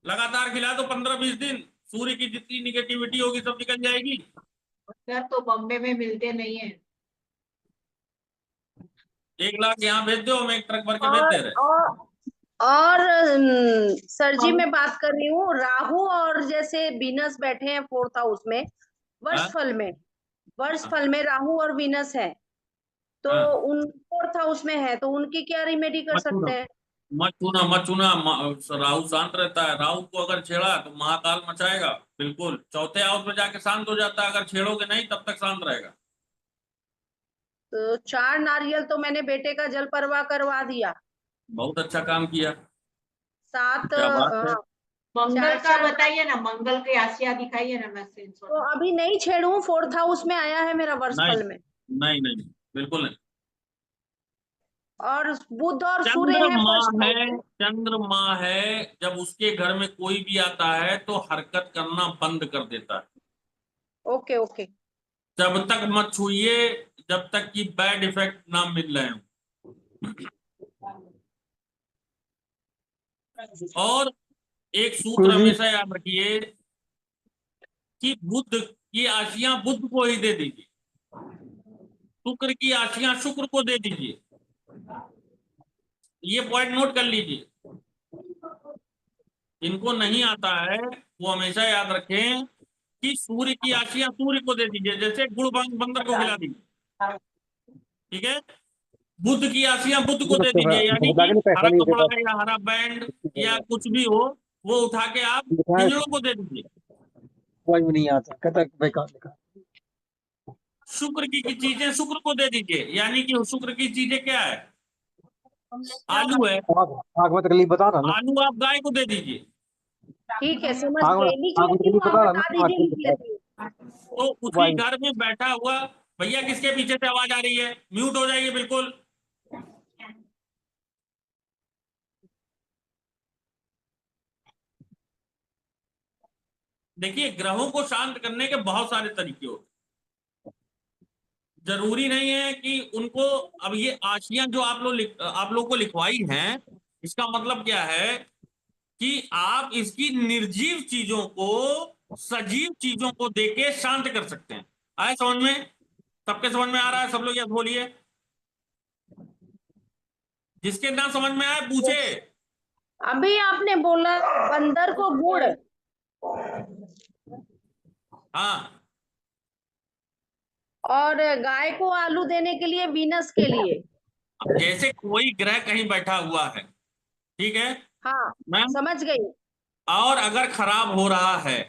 लगातार खिला दो 15-20 दिन, सूर्य की जितनी निगेटिविटी होगी सब निकल जाएगी। सर तो बॉम्बे में मिलते नहीं है। 1 लाख यहाँ भेज दो, हम 1 ट्रक भर के भेज और दे रहे। और सर जी हम मैं बात कर रही हूँ, राहु और जैसे वीनस बैठे हैं फोर्थ हाउस में, हाँ वर्ष में, वर्ष हाँ फल में राहु और वीनस है, तो हाँ। उन फोर्थ हाउस में है तो उनकी क्या रिमेडी कर मत छूना, सकते हैं? मत छूना, मत छूना। राहु शांत रहता है, राहु को अगर छेड़ा तो महाकाल मचाएगा। बिल्कुल चौथे हाउस में जाके शांत हो जाता है, अगर छेड़ोगे नहीं तब तक शांत रहेगा। तो 4 नारियल तो मैंने बेटे का जल परवाह करवा दिया। बहुत अच्छा काम किया, 7 क्या बात है। मंगल चार का चार बताइए ना, मंगल की आसिया दिखाइए ना, मैं स्क्रीनशॉट। तो अभी नहीं छेड़ू, फोर्थ हाउस में आया है मेरा वर्ष नहीं फल में, नहीं नहीं, बिल्कुल नहीं। और बुध और सूर्य है चंद्रमा फर्स्ट है, हाउस में। चंद्रमा है, जब उसके घर में कोई भी आता है तो हरकत करना बंद कर देता है। Okay okay. जब तक मत छूइए, जब तक कि बैड इफेक्ट ना मिल रहे हो। और एक सूत्र गुरुजी हमेशा याद रखिए कि बुध की आशियां बुध को ही दे दीजिए, शुक्र की आशियां शुक्र को दे दीजिए। ये पॉइंट नोट कर लीजिए, इनको नहीं आता है वो हमेशा याद रखें कि सूर्य की आशियां सूर्य को दे दीजिए, जैसे गुड़ बंदर को खिला दीजिए, ठीक है। बुध की आशियां बुध को दे दीजिए, यानी कि हरा कपड़ा या हरा बैंड या कुछ भी हो, वो उठा के आप पिंजड़ों को दे दीजिए। समझ में नहीं आता, कहता बेकार लिखा। शुक्र की चीजें शुक्र को दे दीजिए, यानी कि शुक्र की चीजें क्या है, आलू है, आग में तकलीफ बता रहा ना, आलू आप गाय को दे दीजिए। ठीक है, समझ आग में गए, लिख आग में लेती तकलीफ हूँ, आप बता रहा बता ना, आग दीजिए, में लिख बता लेती हूँ। तो उसी भाई घर में बैठा हुआ, भैया किसके पीछे से आवाज आ रही है, म्यूट हो जाइए बिल्कुल। देखिए ग्रहों को शांत करने के बहुत सारे तरीके होते, जरूरी नहीं है कि उनको, अब ये आशियां जो आप लोग को लिखवाई हैं, इसका मतलब क्या है कि आप इसकी निर्जीव चीजों को सजीव चीजों को देके शांत कर सकते हैं। आए समझ में? सबके समझ में आ रहा है? सब लोग याद बोलिए, जिसके ना समझ में आए पूछे। अभी आपने बोला बंदर को गुड़ हाँ, और गाय को आलू देने के लिए वीनस के लिए, अब जैसे कोई ग्रह कहीं बैठा हुआ है, ठीक है हाँ, मैम, समझ गई। और अगर खराब हो रहा है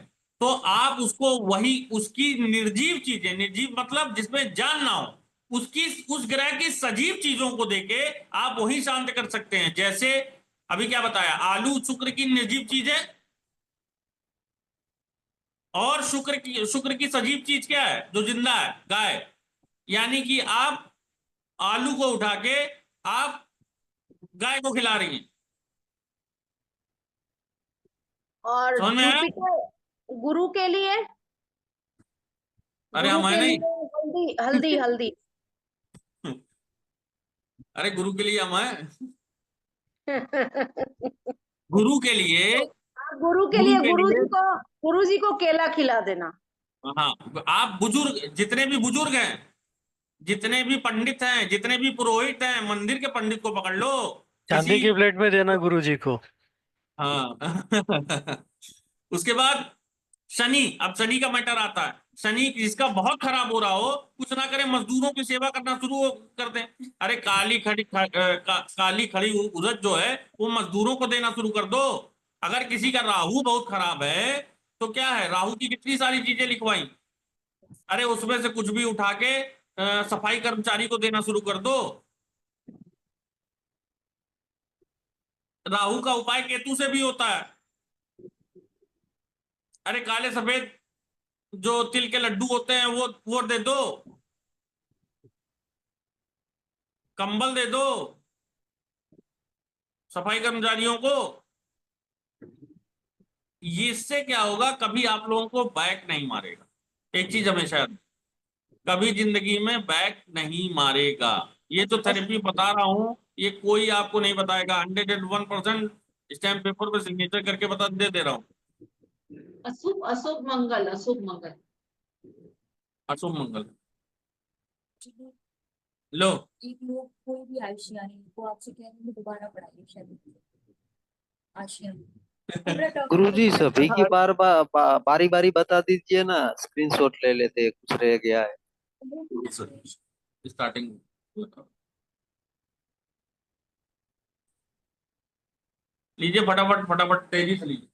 तो आप उसको वही उसकी निर्जीव चीजें, निर्जीव मतलब जिसमें जान ना हो, उसकी उस ग्रह की सजीव चीजों को देके आप वही शांत कर सकते हैं। जैसे अभी क्या बताया, आलू शुक्र की निर्जीव चीज है, और शुक्र की सजीव चीज क्या है जो जिंदा है, गाय। यानी कि आप आलू को उठा के आप गाय को खिला रही हैं। और समझ में आया? जुपिटर गुरु के लिए, अरे गुरु हम है के नहीं। लिए हल्दी हल्दी हल्दी। अरे गुरु के लिए हम है, गुरु के लिए, गुरु के गुरु लिए के लिए। गुरु जी को केला खिला देना। हाँ, आप बुजुर्ग, जितने भी बुजुर्ग हैं, जितने भी पंडित हैं, जितने भी पुरोहित हैं, मंदिर के पंडित को पकड़ लो। चांदी किसी, की प्लेट में देना गुरुजी को। हाँ उसके बाद शनि, अब शनि का मैटर आता है। शनि जिसका बहुत खराब हो रहा हो, कुछ ना करे, मजदूरों की सेवा करना शुरू कर दें। अरे काली खड़ी उड़द जो है वो मजदूरों को देना शुरू कर दो। अगर किसी का राहु बहुत खराब है तो क्या है, राहु की कितनी सारी चीजें लिखवाई, अरे उसमें से कुछ भी उठा के सफाई कर्मचारी को देना शुरू कर दो। राहु का उपाय केतु से भी होता है। अरे काले सफेद जो तिल के लड्डू होते हैं वो दे दो, कंबल दे दो सफाई कर्मचारियों को। इससे क्या होगा, कभी आप लोगों को बैक नहीं मारेगा। एक चीज हमेशा याद, कभी जिंदगी में बैक नहीं मारेगा। ये तो थेरेपी बता रहा हूं, ये कोई आपको नहीं बताएगा। 101% स्टैम्प पेपर पे सिग्नेचर करके बता दे रहा हूँ। अशुभ अशुभ मंगल, अशुभ मंगल। अशुभ मंगल लो। एक लोग कोई भी आयुष्मान वो आपसे कह रहे हैं दोबारा पढ़ाइए शायद आशियान। गुरुजी सभी की बारी बारी बता दीजिए ना, स्क्रीनशॉट ले लेते, कुछ रह गया है। स्टार्टिंग लीजिए, फटाफट फटाफट तेजी से लीजिए।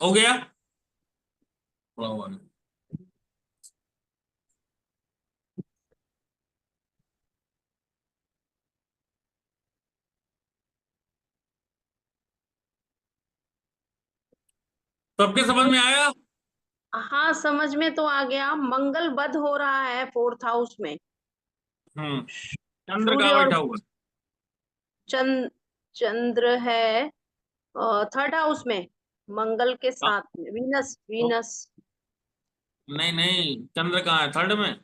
हो गया? थोड़ा हुआ नहीं। सबके समझ में आया? हाँ, समझ में तो आ गया। मंगल बध हो रहा है 4th हाउस में। चंद्र सूर्य कहाँ और बैठा हुआ? चंद्र है 3rd हाउस में, मंगल के साथ में वीनस तो वीनस। नहीं नहीं, चंद्र कहाँ है? 3rd में।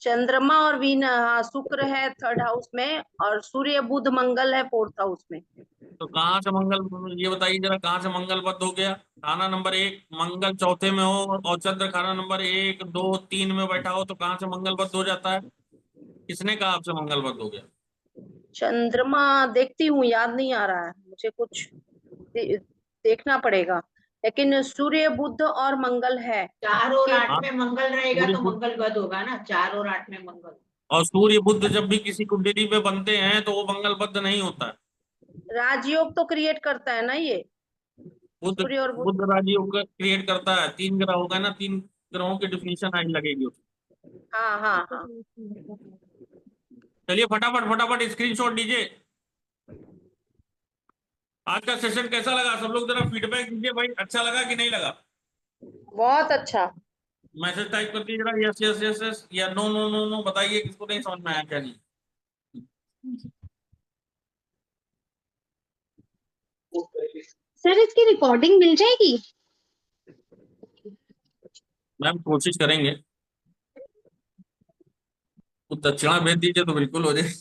चंद्रमा और हाँ, शुक्र है 3rd हाउस में, और सूर्य बुध मंगल है 4th हाउस में। तो कहाँ से मंगल, ये बताइए जरा, कहाँ से मंगल बद हो गया? खाना नंबर 1 मंगल चौथे में हो और चंद्र खाना नंबर 1 2 3 में बैठा हो तो कहाँ से मंगल बद हो जाता है? किसने कहा आपसे मंगल बद हो गया? चंद्रमा देखती हूँ, याद नहीं आ रहा है मुझे कुछ, देखना पड़ेगा। लेकिन सूर्य बुध और मंगल है। 4 और 8 हाँ, में मंगल रहेगा सूर्य तो बुध, मंगल बद होगा ना, 4 और 8 में मंगल। और सूर्य बुध जब भी किसी कुंडली पे बनते हैं तो वो मंगल बद्ध नहीं होता है। राजयोग तो क्रिएट करता है ना ये, बुध, सूर्य और बुध। बुध राजयोग क्रिएट करता है। 3 ग्रह होगा ना, 3 ग्रहों की डिफिनीशन आज लगेगी उसमें। हाँ हाँ हाँ। चलिए फटाफट फटाफट स्क्रीनशॉट लीजिए। आज का सेशन कैसा लगा? सब लोग जरा फीडबैक दीजिए भाई, अच्छा लगा कि नहीं लगा? बहुत अच्छा। मैसेज टाइप कर दीजिए जरा, यस यस यस यस या नो नो नो नो, बताइए किसको नहीं समझ में आया क्या नहीं। सर इसकी रिकॉर्डिंग मिल जाएगी? मैम कोशिश करेंगे, कुछ दक्षिणा भेज दीजिए तो बिल्कुल हो जाए।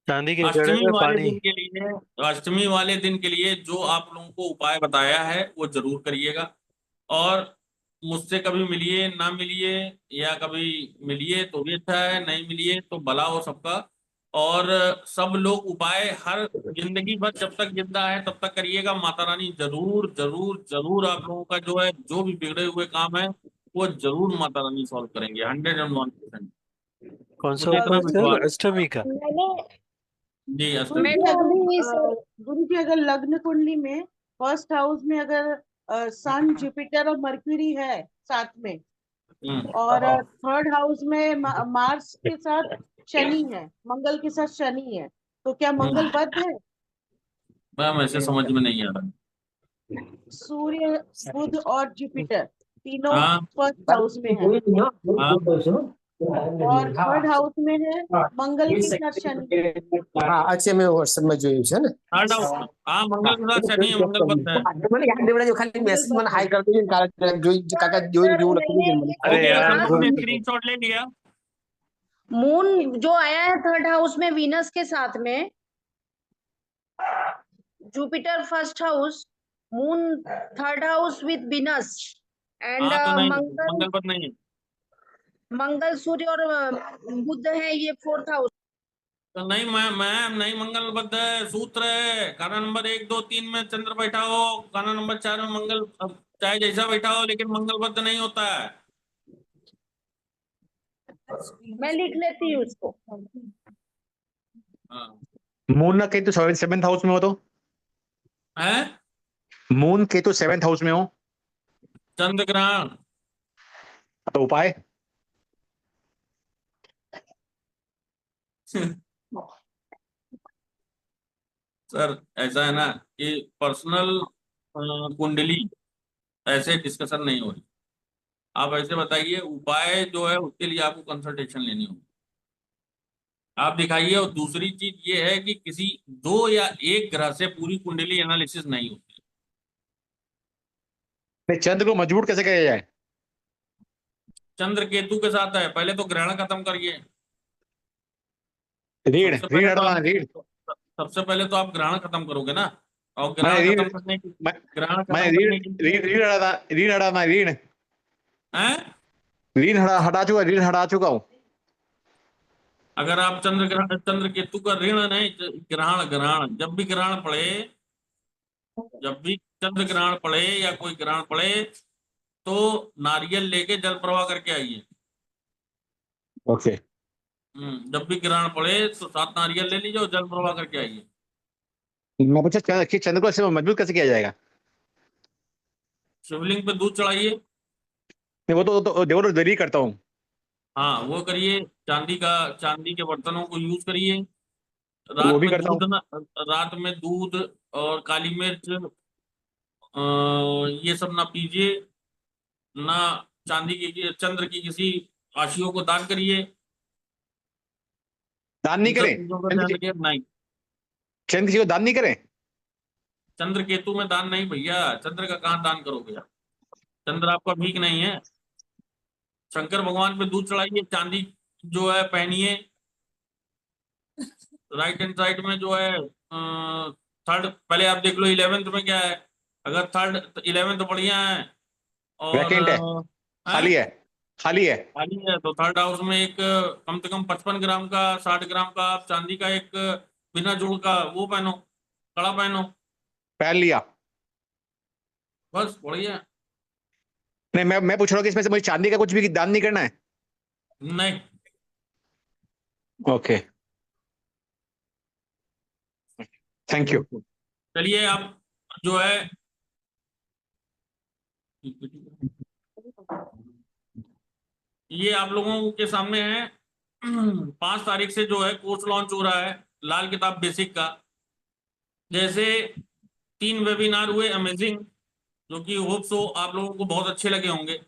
चांदी के घड़े अष्टमी में वाले पानी। दिन के लिए, अष्टमी वाले दिन के लिए जो आप लोगों को उपाय बताया है वो जरूर करिएगा। और मुझसे कभी मिलिए ना मिलिए, या कभी मिलिए तो भी अच्छा है, नहीं मिलिए तो भला हो सबका। और सब लोग उपाय हर जिंदगी भर जब तक जिंदा है तब तक करिएगा। माता रानी जरूर जरूर जरूर आप लोगों का जो है, जो भी बिगड़े हुए काम है वो जरूर माता रानी सॉल्व करेंगे 101%। कौन सा मुझे इतना उपाय सर? विश्वास। अष्टमी का? मैंने जी गुरु अष्टमी। जी मैंने अगर अभी सर गुरु जी अगर लग्न कुंडली में फर्स्ट हाउस में अगर सन जुपिटर और मर्क्यूरी है साथ में, और थर्ड हाउस में मार्स के साथ शनि है, मंगल के साथ शनि है, तो क्या मंगल बद्ध है? मैम ऐसे समझ में नहीं आ रहा। सूर्य, बुध और जुपिटर तीनों हाँ फर्स्ट हाउस में है, हाँ और थर्ड हाउस में है मंगल के साथ शनि। हाँ अच्छे में व्हाट्सएप में જોયું છે ને थर्ड हाउस। हाँ मंगल के साथ शनि है, मंगल बद्ध है। મને યાદ દેવડા જો ખાલી મેસેજ મને હાઈ કરી દેજો કાકા જોઈ काका જોઈ सर જેવું लखी मैंने देજો મને हो अरे गया यार सर, गुरु मैंने जी, स्क्रीनशॉट ले लिया। मून जो आया है थर्ड हाउस में वीनस के साथ में, Jupiter first house, moon third house with Venus and हाँ तो नहीं, मंगल मंगल बद्ध नहीं है। मंगल सूर्य और बुध है ये फोर्थ हाउस। तो नहीं मैम नहीं, मंगल बद्ध है। सूत्र है खाना नंबर 1 2 3 में चंद्र बैठा हो, खाना नंबर 4 में मंगल, अब चाहे जैसा बैठा हो लेकिन मंगल बद्ध नहीं होता है। मैं लिख लेती हूँ उसको। हाँ मून ना केतु 7th हाउस में हो तो है मून केतु 7th हाउस में हो चंद्र ग्रहण। तो उपाय सर ऐसा है ना कि पर्सनल कुंडली ऐसे डिस्कशन नहीं हो रही। आप ऐसे बताइए उपाय जो है उसके लिए आपको कंसल्टेशन लेनी होगी। आप दिखाइए। और दूसरी चीज ये है कि किसी 2 या 1 ग्रह से पूरी कुंडली एनालिसिस नहीं होती। नहीं, चंद्र को मजबूत कैसे किया जाए? चंद्र केतु के साथ है, पहले तो ग्रहण खत्म करिए। रीढ़ सबसे रीढ़ पहले तो हटाना आप रीढ़ सबसे पहले तो आप ग्रहण खत्म करोगे ना। और मैंने ग्रहण रीढ़ खत्म करने की मैं, ग्रहण मैंने खत्म रीढ़ करने के लिए रीढ़ हटाना रीढ़ हैं? रीढ़ हटा चुका रीढ़ हटा चुका हूँ। अगर आप चंद्र केतु का ऋण नहीं, ग्रहण ग्रहण जब भी ग्रहण पड़े, जब भी चंद्र ग्रहण पड़े या कोई ग्रहण पड़े तो नारियल लेके जल प्रवाह करके आइए। ओके जब भी ग्रहण पड़े तो 7 नारियल ले लीजिए और जल प्रवाह करके आइए। मैं पूछा कि चंद्र को ऐसे मजबूत कैसे किया जाएगा? शिवलिंग पे दूध चढ़ाइए। नहीं वो तो देवरो देरी करता हूँ। हाँ वो करिए। चांदी के बर्तनों को यूज करिए। वो रात भी में करता हूँ। दूध ना, रात में दूध और काली मिर्च ये सब ना पीजिए। ना चंद्र की किसी राशियों को दान करिए। दान नहीं इन सब करें चीजों का ध्यान रखिए। नहीं, चंद्र किसी को दान नहीं करें? चंद्र केतु में दान नहीं भैया। चंद्र का कहाँ दान करोगे आप? चंद्र आपका भीख नहीं है। शंकर भगवान पे दूध चढ़ाइए। चांदी जो है पहनिए। राइट हैंड साइड में जो है थर्ड, पहले आप देख लो 11th में क्या है। अगर थर्ड 11th बढ़िया है और वैकेंट है, खाली है, खाली है। खाली है तो थर्ड हाउस में एक कम से कम 55 ग्राम का 60 ग्राम का आप चांदी का एक बिना जोड़ का वो पहनो, कड़ा पहनो। पहन लिया। बस बढ़िया। नहीं मैं पूछ रहा हूँ कि इसमें से मुझे चांदी का कुछ भी दान नहीं करना है? नहीं ओके थैंक यू। चलिए आप जो है ये आप लोगों के सामने है 5 तारीख से जो है कोर्स लॉन्च हो रहा है लाल किताब बेसिक का। जैसे 3 वेबिनार हुए अमेजिंग, जो कि होप सो आप लोगों को बहुत अच्छे लगे होंगे।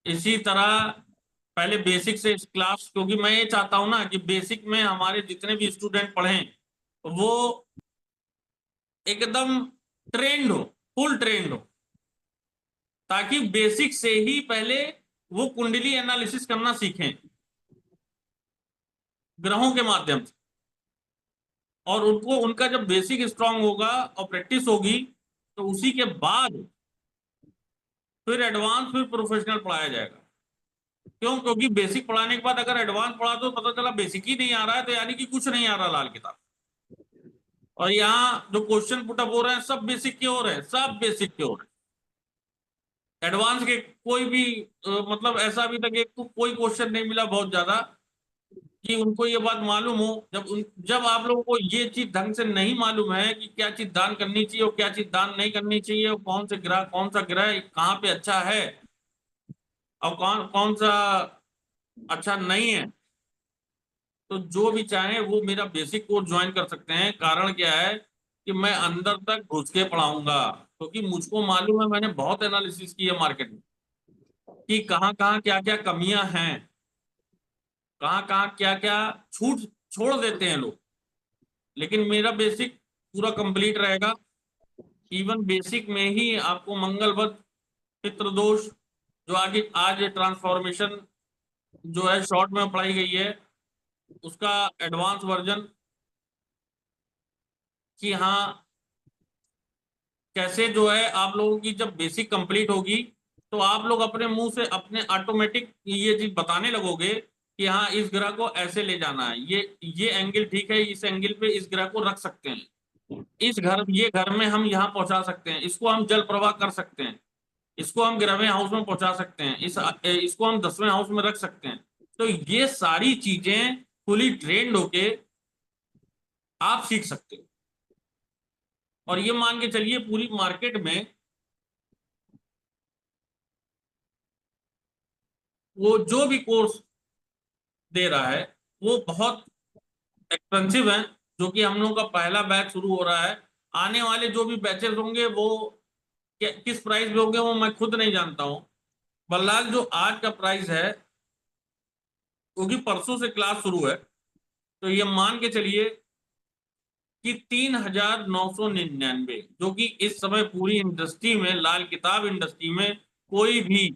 इसी तरह पहले बेसिक से इस क्लास, क्योंकि मैं ये चाहता हूं ना कि बेसिक में हमारे जितने भी स्टूडेंट पढ़ें वो एकदम ट्रेंड हो, फुल ट्रेंड हो, ताकि बेसिक से ही पहले वो कुंडली एनालिसिस करना सीखें ग्रहों के माध्यम से। और उनको उनका जब बेसिक स्ट्रांग होगा और प्रैक्टिस होगी तो उसी के बाद फिर एडवांस फिर प्रोफेशनल पढ़ाया जाएगा। क्यों? क्योंकि बेसिक पढ़ाने के बाद अगर एडवांस पढ़ा तो पता चला बेसिक ही नहीं आ रहा है, तो यानी कि कुछ नहीं आ रहा लाल किताब। और यहाँ जो क्वेश्चन पुटअप हो रहे हैं सब बेसिक के हो रहे हैं, सब बेसिक के हो रहे हैं। एडवांस के कोई भी मतलब ऐसा अभी तक एक कोई क्वेश्चन नहीं मिला बहुत ज्यादा कि उनको ये बात मालूम हो। जब आप लोगों को ये चीज ढंग से नहीं मालूम है कि क्या चीज दान करनी चाहिए और क्या चीज दान नहीं करनी चाहिए, और कौन सा ग्रह कहाँ पे अच्छा है और कौन सा अच्छा नहीं है, तो जो भी चाहे वो मेरा बेसिक कोर्स ज्वाइन कर सकते हैं। कारण क्या है कि मैं अंदर तक घुस के पढ़ाऊंगा, क्योंकि मुझको मालूम है, मैंने बहुत एनालिसिस की है मार्केट में कि कहाँ कहाँ क्या क्या कमियां हैं, कहाँ कहाँ क्या क्या छूट छोड़ देते हैं लोग। लेकिन मेरा बेसिक पूरा कंप्लीट रहेगा। इवन बेसिक में ही आपको मंगलवत, पितृदोष, जो आगे आज ट्रांसफॉर्मेशन जो है शॉर्ट में पढ़ाई गई है, उसका एडवांस वर्जन कि हाँ कैसे जो है आप लोगों की जब बेसिक कंप्लीट होगी तो आप लोग अपने मुंह से अपने ऑटोमेटिक ये चीज बताने लगोगे कि हाँ इस ग्रह को ऐसे ले जाना है, ये एंगल ठीक है, इस एंगल पे इस ग्रह को रख सकते हैं, ये घर में हम यहाँ पहुंचा सकते हैं, इसको हम जल प्रवाह कर सकते हैं, इसको हम 11वें हाउस में पहुंचा सकते हैं, इसको हम 10वें हाउस में रख सकते हैं। तो ये सारी चीजें फुली ट्रेंड होके आप सीख सकते हो। और ये मान के चलिए पूरी मार्केट में वो जो भी कोर्स दे रहा है वो बहुत एक्सपेंसिव है, जो कि हम लोगों का पहला बैच शुरू हो रहा है। आने वाले जो भी बैचेस होंगे वो किस प्राइस पे होंगे वो मैं खुद नहीं जानता हूँ। बल्लाल जो आज का प्राइस है, क्योंकि परसों से क्लास शुरू है, तो ये मान के चलिए कि 3,999, जो कि इस समय पूरी इंडस्ट्री में, लाल किताब इंडस्ट्री में कोई भी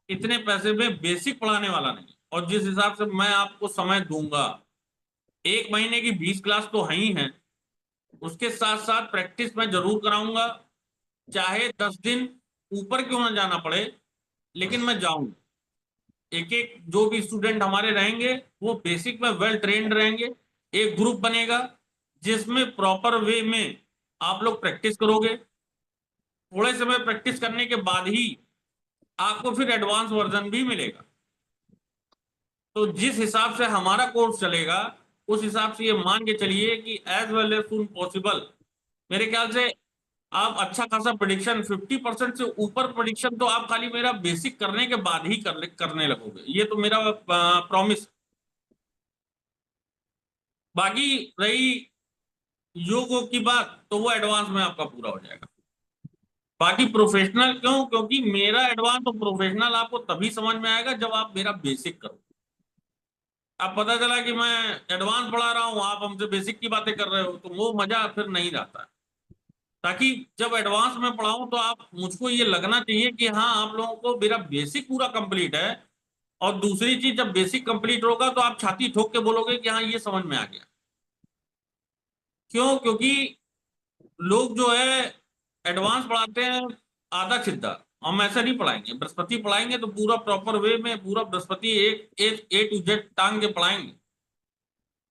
इतने पैसे में बेसिक पढ़ाने वाला नहीं। और जिस हिसाब से मैं आपको समय दूंगा, 1 महीने की 20 क्लास तो है ही है, उसके साथ साथ प्रैक्टिस मैं जरूर कराऊंगा, चाहे 10 दिन ऊपर क्यों ना जाना पड़े, लेकिन मैं जाऊंगा। एक एक जो भी स्टूडेंट हमारे रहेंगे वो बेसिक में वेल ट्रेंड रहेंगे। एक ग्रुप बनेगा जिसमें प्रॉपर वे में आप लोग प्रैक्टिस करोगे। थोड़े समय प्रैक्टिस करने के बाद ही आपको फिर एडवांस वर्जन भी मिलेगा। तो जिस हिसाब से हमारा कोर्स चलेगा उस हिसाब से ये मान के चलिए कि as well as soon possible, मेरे ख्याल से आप अच्छा खासा प्रेडिक्शन 50% से ऊपर प्रेडिक्शन तो आप खाली मेरा बेसिक करने के बाद ही करने लगोगे, ये तो मेरा प्रॉमिस। बाकी रही योगों की बात, तो वो एडवांस में आपका पूरा हो जाएगा। बाकी प्रोफेशनल क्यों? क्योंकि मेरा एडवांस और प्रोफेशनल आपको तभी समझ में आएगा जब आप मेरा बेसिक करो। अब पता चला कि मैं एडवांस पढ़ा रहा हूं, आप हमसे बेसिक की बातें कर रहे हो, तो वो मजा फिर नहीं रहता। ताकि जब एडवांस में पढ़ाऊं तो आप मुझको ये लगना चाहिए कि हाँ आप लोगों को मेरा बेसिक पूरा कंप्लीट है। और दूसरी चीज, जब बेसिक कंप्लीट होगा तो आप छाती ठोक के बोलोगे कि हाँ ये समझ में आ गया। क्यों? क्योंकि लोग जो है एडवांस पढ़ाते हैं आधा छिद्दा, हम ऐसा नहीं पढ़ाएंगे। बृहस्पति पढ़ाएंगे तो पूरा प्रॉपर वे में पूरा बृहस्पति एक A to Z टांग के पढ़ाएंगे।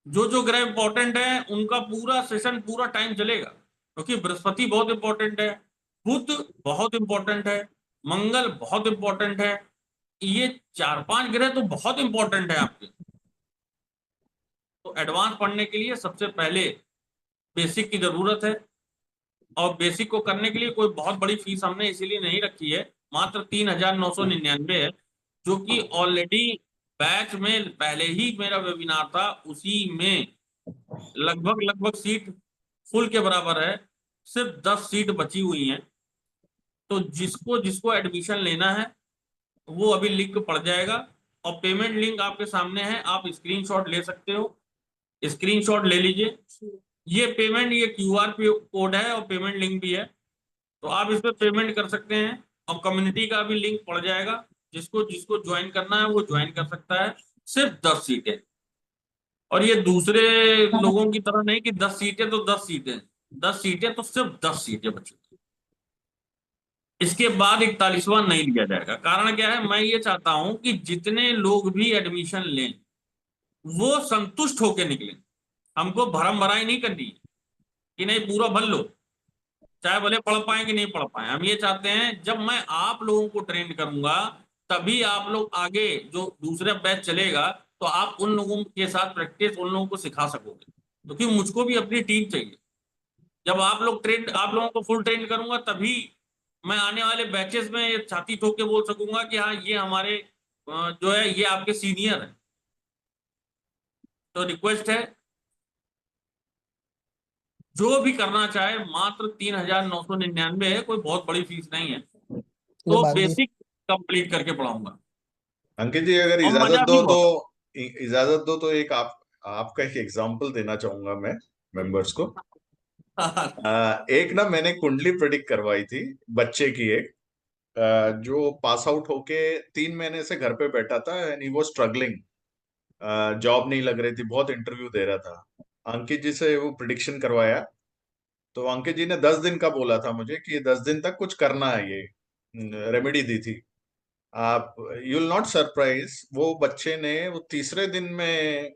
जो ग्रह इंपॉर्टेंट है उनका पूरा सेशन पूरा टाइम चलेगा, क्योंकि बृहस्पति बहुत इंपॉर्टेंट है, बुध बहुत इंपॉर्टेंट है, मंगल बहुत इंपॉर्टेंट है। ये 4-5 ग्रह तो बहुत इंपॉर्टेंट है आपके। तो एडवांस पढ़ने के लिए सबसे पहले बेसिक की जरूरत है। और बेसिक को करने के लिए कोई बहुत बड़ी फीस हमने इसीलिए नहीं रखी है, मात्र 3,999 है, जो कि ऑलरेडी बैच में पहले ही मेरा वेबिनार था, उसी में लगभग सीट फुल के बराबर है, सिर्फ 10 सीट बची हुई हैं। तो जिसको एडमिशन लेना है वो अभी लिंक पड़ जाएगा और पेमेंट लिंक आपके सामने है, आप स्क्रीनशॉट ले सकते हो, स्क्रीनशॉट ले लीजिए। ये पेमेंट, ये QR कोड है और पेमेंट लिंक भी है, तो आप इस पर पेमेंट कर सकते हैं। और कम्युनिटी का भी लिंक पड़ जाएगा, जिसको ज्वाइन करना है वो ज्वाइन कर सकता है। सिर्फ 10 सीटें, और ये दूसरे लोगों की तरह नहीं कि 10 सीटें तो 10 सीटें, 10 सीटें तो सिर्फ 10 सीटें बची। इसके बाद 41वां नहीं लिया जाएगा। कारण क्या है, मैं ये चाहता हूं कि जितने लोग भी एडमिशन लें वो संतुष्ट होकर निकलें। हमको भरम भराई नहीं करनी कि नहीं पूरा भर लो, चाहे भले पढ़ पाए कि नहीं पढ़ पाए। हम ये चाहते हैं जब मैं आप लोगों को ट्रेन करूंगा तभी आप लोग आगे जो दूसरा बैच चलेगा तो आप उन लोगों के साथ प्रैक्टिस उन लोगों को सिखा सकोगे, क्योंकि मुझको भी अपनी टीम चाहिए। जब आप लोगों को फुल ट्रेन करूंगा तभी मैं आने वाले बैचेस में ये छाती ठोक के बोल सकूंगा कि हाँ ये हमारे जो है ये आपके सीनियर है। तो रिक्वेस्ट है जो भी करना चाहे, मात्र 3,999 है, कोई बहुत बड़ी फीस नहीं है। तो बेसिक कंप्लीट करके पढ़ाऊंगा। अंकित जी अगर और इजाजत मजा दो भी तो बहुत एक आपका एक एग्जांपल देना चाहूंगा मैं मेंबर्स को। एक ना मैंने कुंडली प्रेडिक्ट करवाई थी बच्चे की, एक जो पास आउट होके 3 महीने से घर पे बैठा था and he was struggling, job नहीं लग रही थी, बहुत इंटरव्यू दे रहा था। अंकित जी से वो प्रिडिक्शन करवाया तो अंकित जी ने 10 दिन का बोला था मुझे कि 10 दिन तक कुछ करना है, ये रेमेडी दी थी। आप यू विल नॉट सरप्राइज, वो बच्चे ने वो तीसरे दिन में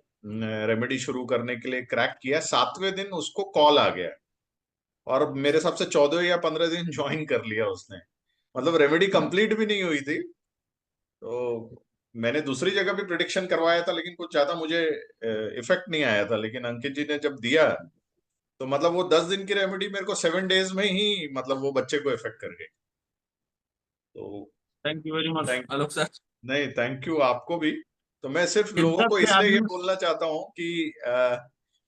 रेमेडी शुरू करने के लिए क्रैक किया, 7वें दिन उसको कॉल आ गया और मेरे हिसाब से 14 या 15 दिन ज्वाइन कर लिया उसने। मतलब रेमेडी कंप्लीट भी नहीं हुई थी। तो मैंने दूसरी जगह भी प्रिडिक्शन करवाया था लेकिन कुछ ज्यादा मुझे इफेक्ट नहीं आया था, लेकिन अंकित जी ने जब दिया तो मतलब वो 10 दिन की रेमेडी मेरे को 7 डेज में ही मतलब वो बच्चे को इफेक्ट कर गई। तो thank you very much Alok sir. नहीं, थैंक यू आपको भी। तो मैं सिर्फ लोगों शिद्दत को से इसलिए ये आदमी बोलना चाहता हूँ कि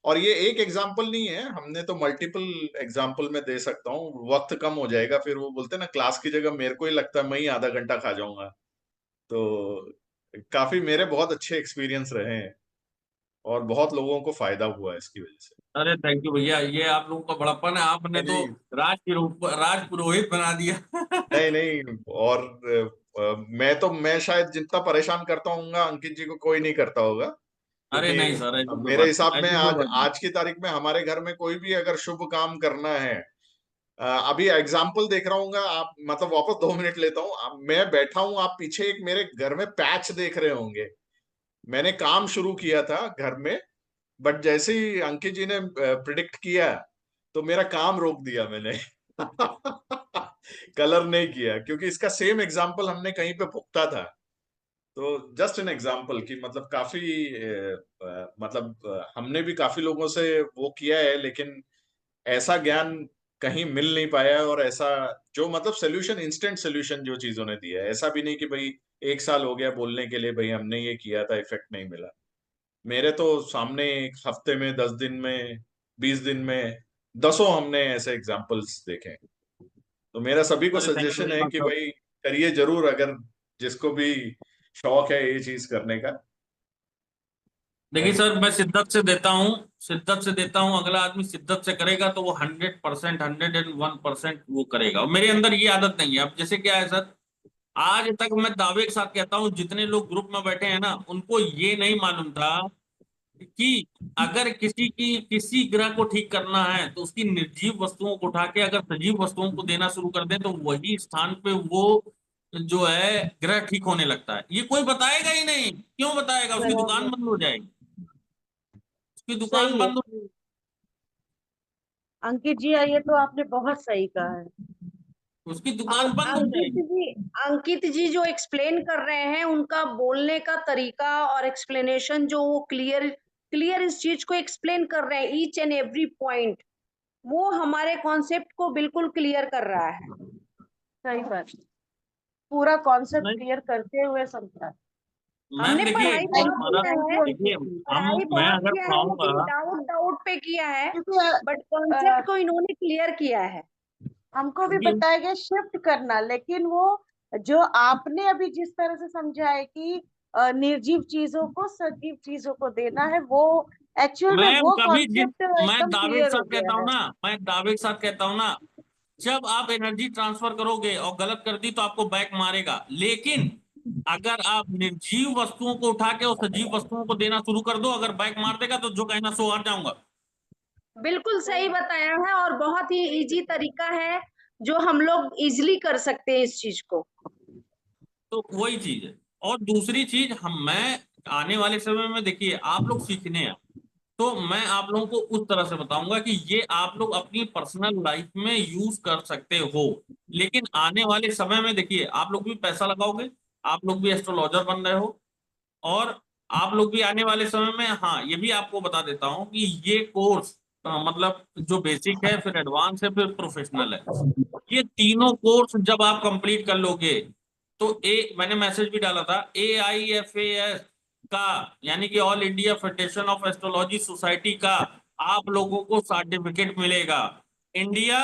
और ये एक एग्जाम्पल नहीं है, हमने तो मल्टीपल एग्जाम्पल में दे सकता हूँ, वक्त कम हो जाएगा फिर वो बोलते हैं ना क्लास की जगह मेरे को ही लगता है मैं ही आधा घंटा खा जाऊंगा। तो काफी मेरे बहुत अच्छे एक्सपीरियंस रहे हैं और बहुत लोगों को फायदा हुआ है इसकी वजह से। अरे थैंक यू भैया, ये आप लोगों का बड़प्पन है, आपने तो नहीं राज पुरोहित बना दिया। नहीं नहीं, और मैं शायद जितना परेशान करता हूँ अंकित जी को कोई नहीं करता होगा, अरे क्योंकि नहीं सर, ऐसी कोई मेरे बात हिसाब में ऐसी कोई बात नहीं। आज की तारीख में हमारे घर में कोई भी अगर शुभ काम करना है, अभी एग्जाम्पल देख रहा हूँ, आप मतलब वापस 2 मिनट लेता हूँ, मैं बैठा हूँ, आप पीछे एक मेरे घर में पैच देख रहे होंगे। मैंने काम शुरू किया था घर में, बट जैसे ही अंकित जी ने प्रिडिक्ट किया तो मेरा काम रोक दिया मैंने। कलर नहीं किया क्योंकि इसका सेम एग्जाम्पल हमने कहीं पे भुगता था। तो जस्ट एन एग्जाम्पल कि मतलब काफी हमने भी काफी लोगों से वो किया है, लेकिन ऐसा ज्ञान कहीं मिल नहीं पाया है, और ऐसा जो मतलब सोल्यूशन, इंस्टेंट सोल्यूशन जो चीजों ने दिया है, ऐसा भी नहीं कि भाई 1 साल हो गया बोलने के लिए भाई हमने ये किया था इफेक्ट नहीं मिला। मेरे तो सामने एक हफ्ते में, 10 दिन में, 20 दिन में दसों हमने ऐसे एग्जाम्पल्स देखे हैं। तो मेरा सभी को अरे थैंक यू सजेशन वेरी है मच कि सर। भाई करिए जरूर, अगर जिसको भी शौक है ये चीज करने का। देखिए थैंक सर, मैं शिद्दत से देता हूँ, शिद्दत से देता हूँ। अगला आदमी शिद्दत से करेगा तो वो 100%, 101% वो करेगा। और मेरे अंदर ये आदत नहीं है। अब जैसे क्या है सर, आज तक मैं दावे के साथ कहता हूँ जितने लोग ग्रुप में बैठे हैं ना, उनको ये नहीं मालूम था कि अगर किसी ग्रह को ठीक करना है तो उसकी निर्जीव वस्तुओं को उठा के अगर सजीव वस्तुओं को देना शुरू कर दें तो वही स्थान पे वो जो है ग्रह ठीक होने लगता है। ये कोई बताएगा ही नहीं। क्यों बताएगा? उसकी दुकान बंद हो जाएगी, उसकी दुकान सही है। बंद हो। अंकित जी ये तो आपने बहुत सही कहा है। उसकी दुकान बंद हो जाएगी। अंकित जी जो एक्सप्लेन कर रहे हैं उनका बोलने का तरीका और एक्सप्लेनेशन जो वो क्लियर इस चीज को एक्सप्लेन कर रहे हैं, ईच एंड एवरी पॉइंट, वो हमारे कॉन्सेप्ट को बिल्कुल क्लियर कर रहा है। सही बात, पूरा कॉन्सेप्ट नहीं क्लियर करते हुए समझा। मैम हमने देखिए, पढ़ाई जो बहुत हमारा, किया है, देखिए पढ़ाई मैं बहुत अगर किया है, लेकिन पढ़ाऊंगा, डाउट डाउट पे किया है, क्योंकि बट कॉन्सेप्ट को इन्होंने क्लियर किया है। हमको भी बताया गया शिफ्ट करना, लेकिन वो जो आपने अभी जिस तरह से समझा है कि निर्जीव चीजों को सजीव चीजों को देना है, वो एक्चुअल में मैं वो कभी कॉन्सेप्ट मैं एकदम दावे के क्लियर हो साथ कहता गया हूँ है। ना, मैं दावे के साथ कहता हूँ ना, जब आप एनर्जी ट्रांसफर करोगे और गलत कर दी तो आपको बैक मारेगा। लेकिन अगर आप निर्जीव वस्तुओं को उठा के और सजीव वस्तुओं को देना शुरू कर दो, अगर बैक मार देगा तो जो कहना सो हार जाऊंगा। बिल्कुल सही बताया है और बहुत ही इजी तरीका है। जो हम लोग इजिली कर सकते हैं इस चीज को। तो वही चीज है। और दूसरी चीज मैं आने वाले समय में, देखिए आप लोग सीखने हैं, तो मैं आप लोगों को उस तरह से बताऊंगा कि ये आप लोग अपनी पर्सनल लाइफ में यूज कर सकते हो। लेकिन आने वाले समय में देखिए, आप लोग भी पैसा लगाओगे, आप लोग भी एस्ट्रोलॉजर बन रहे हो, और आप लोग भी आने वाले समय में, हाँ ये भी आपको बता देता हूँ कि ये कोर्स मतलब जो बेसिक है, फिर एडवांस है, फिर प्रोफेशनल है, ये तीनों कोर्स जब आप कंप्लीट कर लोगे तो मैंने मैसेज भी डाला था, AIFAS का यानी कि all India federation of astrology society का आप लोगों को सर्टिफिकेट मिलेगा। इंडिया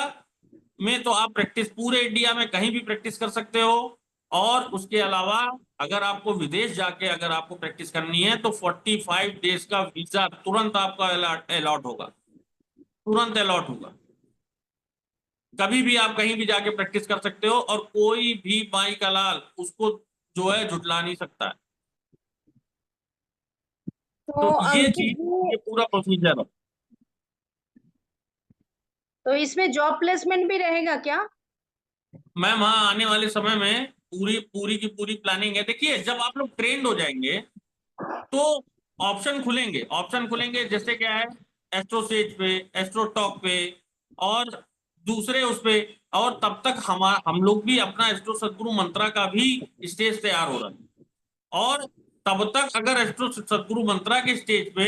में तो आप प्रैक्टिस पूरे इंडिया में कहीं भी प्रैक्टिस कर सकते हो, और उसके अलावा अगर आपको विदेश जाके अगर आपको प्रैक्टिस करनी है तो 45 डेज का वीजा तुरंत आपका अलॉट होगा, तुरंत अलॉट होगा। कभी भी आप कहीं भी जाके प्रैक्टिस कर सकते हो, और कोई भी माई का लाल उसको जो है झुटला नहीं सकता है। तो तो ये अंकित चीज, जी, ये पूरा प्रोसीजर है। तो इसमें जॉब प्लेसमेंट भी रहेगा क्या? मैम हाँ, आने वाले समय में पूरी पूरी की पूरी प्लानिंग है। देखिए जब आप लोग ट्रेंड हो जाएंगे तो ऑप्शन खुलेंगे जैसे क्या है, एस्ट्रोसेज पे, एस्ट्रोटॉक पे, और दूसरे उस पे। और तब तक हम लोग भी अपना एस्ट्रो सदगुरु मंत्रा का भी स्टेज तैयार हो रहा है, और तब तक अगर एस्ट्रो सदगुरु मंत्रा के स्टेज पे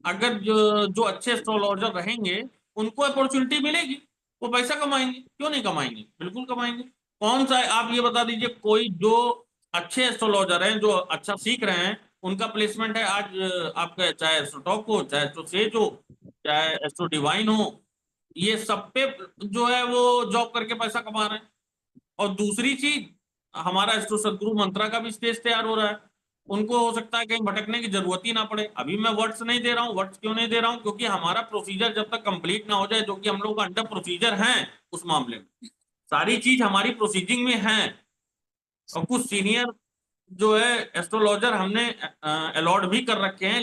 अगर जो अच्छे एस्ट्रोलॉजर रहेंगे उनको अपॉर्चुनिटी मिलेगी, वो पैसा कमाएंगे, क्यों नहीं कमाएंगे, बिल्कुल कमाएंगे। कौन सा है आप ये बता दीजिए, कोई जो अच्छे एस्ट्रोलॉजर हैं, जो अच्छा सीख रहे हैं, उनका प्लेसमेंट है आज आपका, चाहे एस्ट्रोटॉक हो, चाहे एस्ट्रो सेज हो, चाहे एस्ट्रो डिवाइन हो, ये सब पे जो है वो जॉब करके पैसा कमा रहे हैं। और दूसरी चीज, हमारा एस्ट्रो सदगुरु मंत्रा का भी स्टेज तैयार हो रहा है, उनको हो सकता है कहीं भटकने की जरूरत ही ना पड़े। अभी मैं वर्ड्स नहीं दे रहा हूँ, वर्ड्स क्यों नहीं दे रहा हूँ, क्योंकि हमारा प्रोसीजर जब तक कंप्लीट ना हो जाए, जो कि हम लोग का अंडर प्रोसीजर है, उस मामले में सारी चीज हमारी प्रोसीजिंग में है। और कुछ सीनियर जो है एस्ट्रोलॉजर हमने अलॉट भी कर रखे हैं।